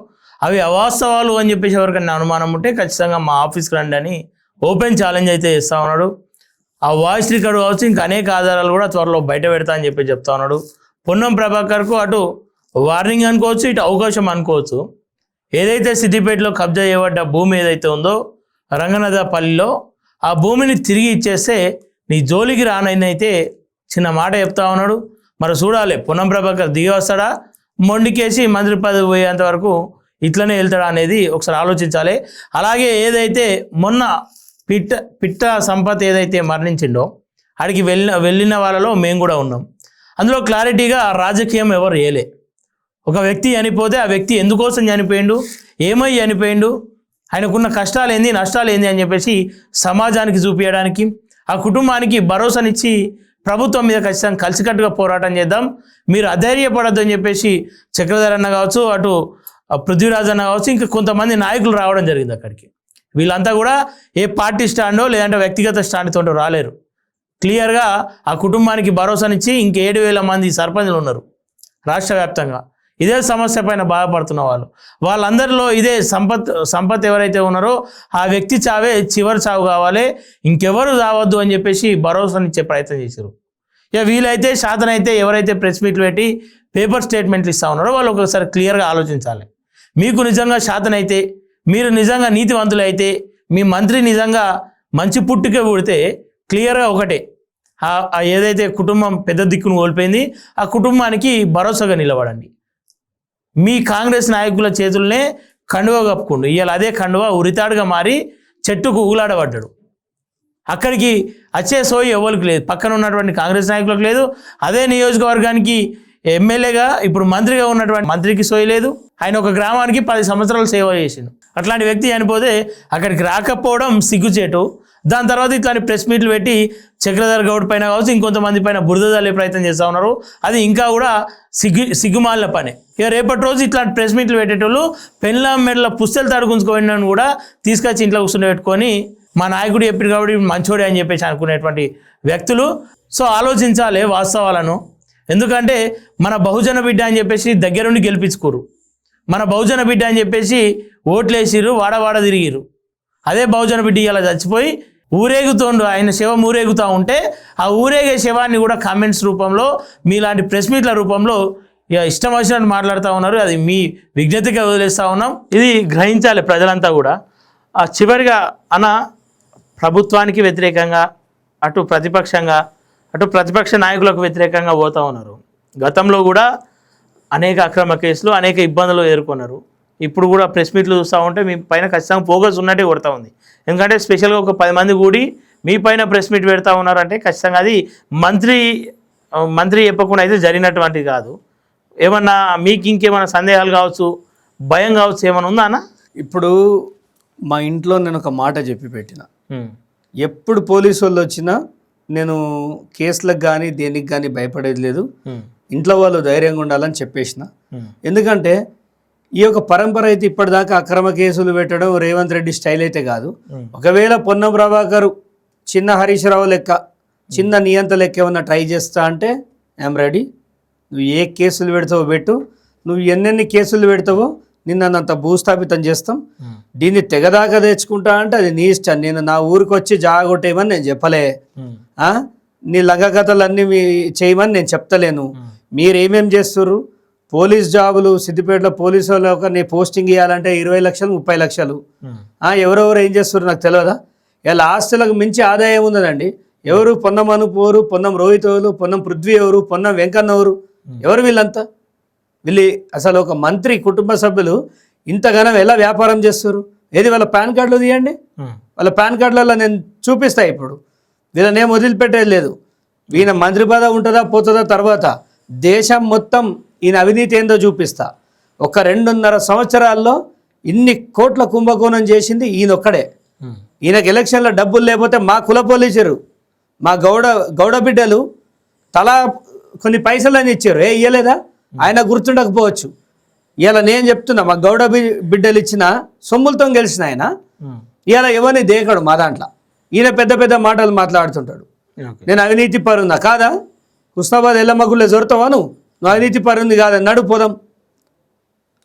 S1: అవి అవాస్తవాలు అని చెప్పేసి ఎవరికైనా అనుమానం ఉంటే ఖచ్చితంగా మా ఆఫీస్కి రండి అని ఓపెన్ ఛాలెంజ్ అయితే ఇస్తా ఉన్నాడు. ఆ వాయిస్ రికార్డు కావచ్చు, ఇంకా అనేక ఆధారాలు కూడా త్వరలో బయట పెడతా అని చెప్పి చెప్తా ఉన్నాడు. పొన్నం ప్రభాకర్కు అటు వార్నింగ్ అనుకోవచ్చు, ఇటు అవకాశం అనుకోవచ్చు. ఏదైతే సిద్దిపేటలో కబ్జా చేయబడ్డ భూమి ఏదైతే ఉందో రంగనాథపల్లిలో, ఆ భూమిని తిరిగి ఇచ్చేస్తే నీ జోలికి రానైతే చిన్న మాట చెప్తా ఉన్నాడు. మరి చూడాలి పొన్నం ప్రభాకర్ దిగి వస్తాడా, మొండికేసి మంత్రి పదవి పోయేంత వరకు ఇట్లనే వెళ్తాడా అనేది ఒకసారి ఆలోచించాలి. అలాగే ఏదైతే మొన్న పిట్ట సంపత్ ఏదైతే మరణించిండో ఆడికి వెళ్ళిన వాళ్ళలో మేము కూడా ఉన్నాం. అందులో క్లారిటీగా రాజకీయం ఎవరు ఏలే. ఒక వ్యక్తి చనిపోతే ఆ వ్యక్తి ఎందుకోసం చనిపోయిండు, ఏమై చనిపోయిండు, ఆయనకున్న కష్టాలు ఏంది, నష్టాలు ఏంది అని చెప్పేసి సమాజానికి చూపించడానికి, ఆ కుటుంబానికి భరోసానిచ్చి ప్రభుత్వం మీద ఖచ్చితంగా కలిసికట్టుగా పోరాటం చేద్దాం, మీరు అధైర్యపడద్దు అని చెప్పేసి చక్రధర్ అన్న కావచ్చు, అటు పృథ్వీరాజ్ అన్న కావచ్చు, ఇంకా కొంతమంది నాయకులు రావడం జరిగింది అక్కడికి. వీళ్ళంతా కూడా ఏ పార్టీ స్టాండో లేదంటే వ్యక్తిగత స్టాండ్తో రాలేరు. క్లియర్గా ఆ కుటుంబానికి భరోసానిచ్చి ఇంక 7,000 మంది సర్పంచులు ఉన్నారు రాష్ట్ర వ్యాప్తంగా. ఇదే సమస్య పైన బాధపడుతున్న వాళ్ళందరిలో ఇదే సంపత్ ఎవరైతే ఉన్నారో ఆ వ్యక్తి చావే చివరి చావు కావాలి, ఇంకెవరు చావద్దు అని చెప్పేసి భరోసానిచ్చే ప్రయత్నం చేశారు. ఇక వీలైతే శాతనైతే ఎవరైతే ప్రెస్ మీట్లు పెట్టి పేపర్ స్టేట్మెంట్లు ఇస్తా ఉన్నారో వాళ్ళు ఒకసారి క్లియర్గా ఆలోచించాలి. మీకు నిజంగా శాతనైతే, మీరు నిజంగా నీతివంతులు అయితే, మీ మంత్రి నిజంగా మంచి పుట్టుకే పుడితే క్లియర్గా ఒకటే, ఏదైతే కుటుంబం పెద్ద దిక్కును కోల్పోయింది ఆ కుటుంబానికి భరోసాగా నిలబడండి. మీ కాంగ్రెస్ నాయకుల చేతుల్నే కండువ కప్పుకుండు. ఇవాళ అదే కండువ ఉరితాడుగా మారి చెట్టుకు ఊలాడబడ్డాడు. అక్కడికి వచ్చే సోయి ఎవరికి లేదు, పక్కన ఉన్నటువంటి కాంగ్రెస్ నాయకులకు లేదు. అదే నియోజకవర్గానికి ఎమ్మెల్యేగా ఇప్పుడు మంత్రిగా ఉన్నటువంటి మంత్రికి సోయి లేదు. ఆయన ఒక గ్రామానికి 10 సంవత్సరాలు సేవ చేసిండు. అట్లాంటి వ్యక్తి చనిపోతే అక్కడికి రాకపోవడం సిగ్గుచేటు. దాని తర్వాత ఇట్లాంటి ప్రెస్ మీట్లు పెట్టి చక్రధర్ గౌడ్ పైన కావచ్చు, ఇంకొంతమంది పైన బురద చల్లే ప్రయత్నం చేస్తూ ఉన్నారు. అది ఇంకా కూడా సిగ్గుమాలిన పని. ఇక రేపటి రోజు ఇట్లాంటి ప్రెస్ మీట్లు పెట్టేటోళ్ళు పెళ్ళాం మెడల పుస్తలు తడుగుంచుకోవడం కూడా తీసుకొచ్చి ఇంట్లో కూర్చుని పెట్టుకొని మా నాయకుడు చెప్పారు కాబట్టి మంచోడే అని చెప్పేసి అనుకునేటువంటి వ్యక్తులు. సో ఆలోచించాలి వాస్తవాలను. ఎందుకంటే మన బహుజన బిడ్డ అని చెప్పేసి దగ్గరుండి గెలిపించుకోరు, మన బహుజన బిడ్డ అని చెప్పేసి ఓట్లేసిర్రు, వాడవాడ తిరిగిర్రు. అదే బహుజన బిడ్డ ఇలా చచ్చిపోయి ఊరేగుతోండు, ఆయన శవం ఊరేగుతూ ఉంటే ఆ ఊరేగే శవాన్ని కూడా కామెంట్స్ రూపంలో మీలాంటి ప్రెస్ మీట్ల రూపంలో ఇక ఇష్టం వచ్చినట్టు మాట్లాడుతూ ఉన్నారు. అది మీ విజ్ఞతగా వదిలేస్తూ ఉన్నాం. ఇది గ్రహించాలి ప్రజలంతా కూడా. చివరిగా అన్న, ప్రభుత్వానికి వ్యతిరేకంగా అటు ప్రతిపక్ష నాయకులకు వ్యతిరేకంగా పోతూ ఉన్నారు. గతంలో కూడా అనేక అక్రమ కేసులు, అనేక ఇబ్బందులు ఎదుర్కొన్నారు. ఇప్పుడు కూడా ప్రెస్ మీట్లు చూస్తూ ఉంటే మీ పైన ఖచ్చితంగా ఫోకస్ ఉన్నట్టే కొడతా ఉంది. ఎందుకంటే స్పెషల్గా ఒక 10 మంది కూడి మీ పైన ప్రెస్ మీట్ పెడతా ఉన్నారంటే ఖచ్చితంగా అది మంత్రి చెప్పకుండా అయితే జరిగినటువంటిది కాదు. ఏమన్నా మీకు ఇంకేమైనా సందేహాలు కావచ్చు, భయం కావచ్చు, ఏమైనా ఉందా అన్న?
S2: ఇప్పుడు మా ఇంట్లో నేను ఒక మాట చెప్పి పెట్టిన, ఎప్పుడు పోలీసు వాళ్ళు వచ్చినా నేను కేసులకు కానీ దేనికి కానీ భయపడేది లేదు. ఇంట్లో వాళ్ళు ధైర్యంగా ఉండాలని చెప్పేసిన. ఎందుకంటే ఈ యొక్క పరంపర అయితే ఇప్పటిదాకా అక్రమ కేసులు పెట్టడం రేవంత్ రెడ్డి స్టైల్ అయితే కాదు. ఒకవేళ పొన్నం ప్రభాకర్ చిన్న హరీష్ రావు లెక్క, చిన్న నియంత లెక్క ఏమన్నా ట్రై చేస్తా అంటే ఐఎమ్ రెడీ. నువ్వు ఏ కేసులు పెడతావో పెట్టు, నువ్వు ఎన్నెన్ని కేసులు పెడతావో నిన్నంత భూస్థాపితం చేస్తాం. దీన్ని తెగదాకా తెచ్చుకుంటా అంటే అది నీ ఇష్టం. నేను నా ఊరికి వచ్చి జాగొట్టేయమని నేను చెప్పలే, నీ లంగ కథలన్నీ చేయమని నేను చెప్తలేను. మీరేమేం చేస్తుర్రు? పోలీస్ జాబులు సిద్దిపేటలో పోలీసు వాళ్ళు నీ పోస్టింగ్ ఇవ్వాలంటే 20 లక్షలు 30 లక్షలు. ఎవరెవరు ఏం చేస్తున్నారు నాకు తెలియదా? ఇలా ఆస్తులకు మించి ఆదాయం ఉన్నదండి. ఎవరు? పొన్నం అనుపోరు, పొన్నం రోహిత్ ఎవరు, పొన్నం పృథ్వీ ఎవరు, పొన్నం వెంకన్న ఎవరు వీళ్ళంతా? వీళ్ళు అసలు ఒక మంత్రి కుటుంబ సభ్యులు ఇంతగానం ఎలా వ్యాపారం చేస్తారు? ఏది వాళ్ళ పాన్ కార్డులు తీయండి, వాళ్ళ పాన్ కార్డులలో నేను చూపిస్తా. ఇప్పుడు వీళ్ళని ఏం వదిలిపెట్టేది లేదు. ఈయన మంత్రి పదవి ఉంటుందా పోతుందా తర్వాత, దేశం మొత్తం ఈయన అవినీతి ఏందో చూపిస్తా. ఒక 2.5 సంవత్సరాల్లో ఇన్ని కోట్ల కుంభకోణం చేసింది ఈయన ఒక్కడే. ఈయనకి ఎలక్షన్లో డబ్బులు లేకపోతే మా కుల పోలీసులు, మా గౌడ బిడ్డలు తలా కొన్ని పైసలని ఇచ్చారు. ఇయ్యలేదా? ఆయన గుర్తుండకపోవచ్చు. ఇలా నేను చెప్తున్నా, మా గౌడ బిడ్డలు ఇచ్చిన సొమ్ములతో గెలిచిన ఆయన ఇలా ఎవరిని దేకడు మా దాంట్లో. ఈయన పెద్ద పెద్ద మాటలు మాట్లాడుతుంటాడు. నేను అవినీతి పరుందా కాదా? హుస్నాబాద్ ఎల్లమ్మ గుళ్ళే జొరుతావా? నువ్వు అవినీతి పరుంది కాదా? నడు పోదాం.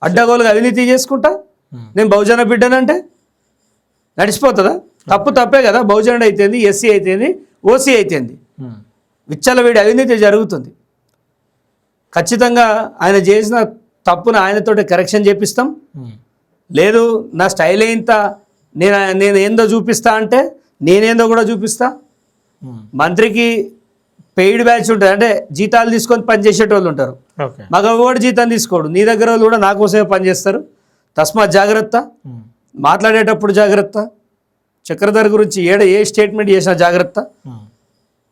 S2: అడ్డగోలుగా అవినీతి చేసుకుంటా నేను బహుజన బిడ్డనంటే నడిచిపోతుందా? తప్పే కదా. బహుజనుడు అయితేంది, ఎస్సీ అయితేంది, ఓసీ అయితేంది, విచ్చలవిడి అవినీతి జరుగుతుంది. ఖచ్చితంగా ఆయన చేసిన తప్పును ఆయనతోటి కరెక్షన్ చేపిస్తాం. లేదు నా స్టైల్ ఇంత, నేను ఏందో చూపిస్తా అంటే నేనేందో కూడా చూపిస్తా. మంత్రికి పెయిడ్ బ్యాచ్ ఉంటుంది, అంటే జీతాలు తీసుకొని పనిచేసేటోళ్ళు ఉంటారు. మగవాడు జీతం తీసుకోడు. నీ దగ్గర వాళ్ళు కూడా నా కోసమే పనిచేస్తారు. తస్మాత్ జాగ్రత్త, మాట్లాడేటప్పుడు జాగ్రత్త. చక్రధర్ గురించి ఏ స్టేట్మెంట్ చేసినా జాగ్రత్త.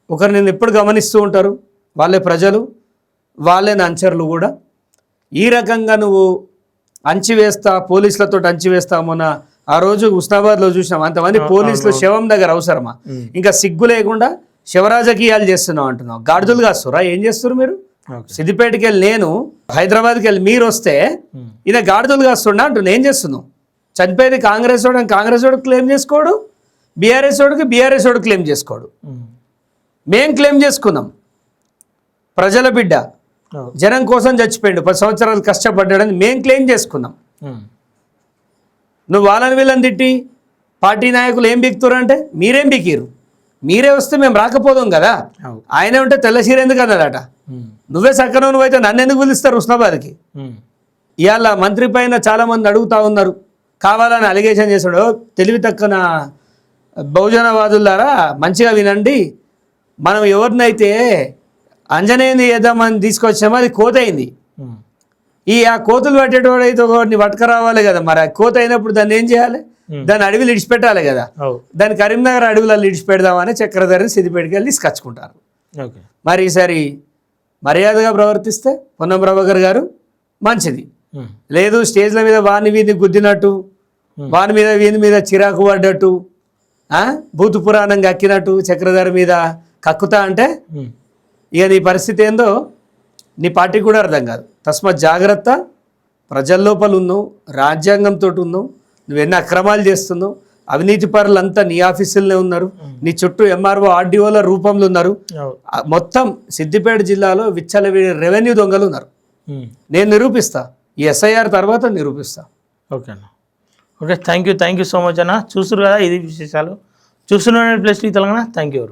S2: ఒకరు నేను ఎప్పుడు గమనిస్తూ ఉంటారు, వాళ్ళే ప్రజలు, వాళ్ళే నా అంచర్లు కూడా. ఈ రకంగా నువ్వు అంచివేస్తా, పోలీసులతో అంచివేస్తా. మొన్న ఆ రోజు హుస్నాబాద్లో చూసినాం, అంతమంది పోలీసులు శవం దగ్గర అవసరమా? ఇంకా సిగ్గు లేకుండా శివరాజకీయాలు చేస్తున్నావు అంటున్నావు. గాడిదలు కాస్తురా? ఏం చేస్తారు మీరు? సిద్దిపేటకి వెళ్ళి నేను, హైదరాబాద్కి వెళ్ళి మీరు వస్తే ఈయన గాడిదలు కాస్తుండ అంటున్నా. ఏం చేస్తున్నావు? చనిపోయింది కాంగ్రెస్ వాడు క్లెయిమ్ చేసుకోడు, బీఆర్ఎస్ వాడు క్లెయిమ్ చేసుకోడు. మేం క్లెయిమ్ చేసుకున్నాం. ప్రజల బిడ్డ జనం కోసం చచ్చిపోయాడు, 10 సంవత్సరాలు కష్టపడ్డాడని మేం క్లెయిమ్ చేసుకున్నాం. నువ్వు వాళ్ళని వీళ్ళని తిట్టి పార్టీ నాయకులు ఏం బిక్తురు అంటే మీరేం బికిరు? మీరే వస్తే మేము రాకపోదాం కదా. ఆయనే ఉంటే తెల్లసీర ఎందుకు అన్నాడట. నువ్వే సక్కన నువ్వైతే నన్ను ఎందుకు పిలుస్తారు హుస్నాబాద్కి? ఇవాళ మంత్రి పైన చాలామంది అడుగుతూ ఉన్నారు, కావాలని అలిగేషన్ చేశాడు. తెలివి తక్కువ బహుజనవాదులారా మంచిగా వినండి. మనం ఎవరినైతే అంజనేయుని చేద్దామని తీసుకొచ్చామో అది కోత అయింది. ఆ కోతులు పట్టేటోడు అయితే ఒకటిని పట్టుకురావాలి కదా. మరి ఆ కోత అయినప్పుడు దాన్ని ఏం చేయాలి? దాన్ని అడవిలు ఇడిచిపెట్టాలి కదా. దాన్ని కరీంనగర్ అడవులలో ఇడిచిపెడదామని చక్రధర్ని సిద్దిపేటకి వెళ్ళి తీసుకొచ్చుకుంటారు. మరి ఈసారి మర్యాదగా ప్రవర్తిస్తే పొన్నం ప్రభాకర్ గారు మంచిది. లేదు స్టేజ్ల మీద వాని వీధిని గుద్దినట్టు, వాని మీద వీని మీద చిరాకు పడ్డట్టు, భూతు పురాణం కక్కినట్టు చక్రధర్ మీద కక్కుతా అంటే ఇక నీ పరిస్థితి ఏందో నీ పార్టీకి కూడా అర్థం కాదు. తస్మాత్ జాగ్రత్త. ప్రజల లోపల ఉన్నావు, రాజ్యాంగంతో ఉన్నావు, నువ్వు ఎన్ని అక్రమాలు చేస్తున్నావు. అవినీతి పరులంతా నీ ఆఫీసులోనే ఉన్నారు, నీ చుట్టూ ఎంఆర్ఓ ఆర్డీఓల రూపంలో ఉన్నారు. మొత్తం సిద్దిపేట జిల్లాలో విచ్చలవిడి రెవెన్యూ దొంగలు ఉన్నారు. నేను నిరూపిస్తా, ఈ ఎస్ఐఆర్ తర్వాత నిరూపిస్తా.
S1: ఓకే అన్న, okay, thank you so much అన్న. చూస్తున్నారు కదా, ఇది విశేషాలు. చూస్తున్నాను plus TV Telangana. Thank you.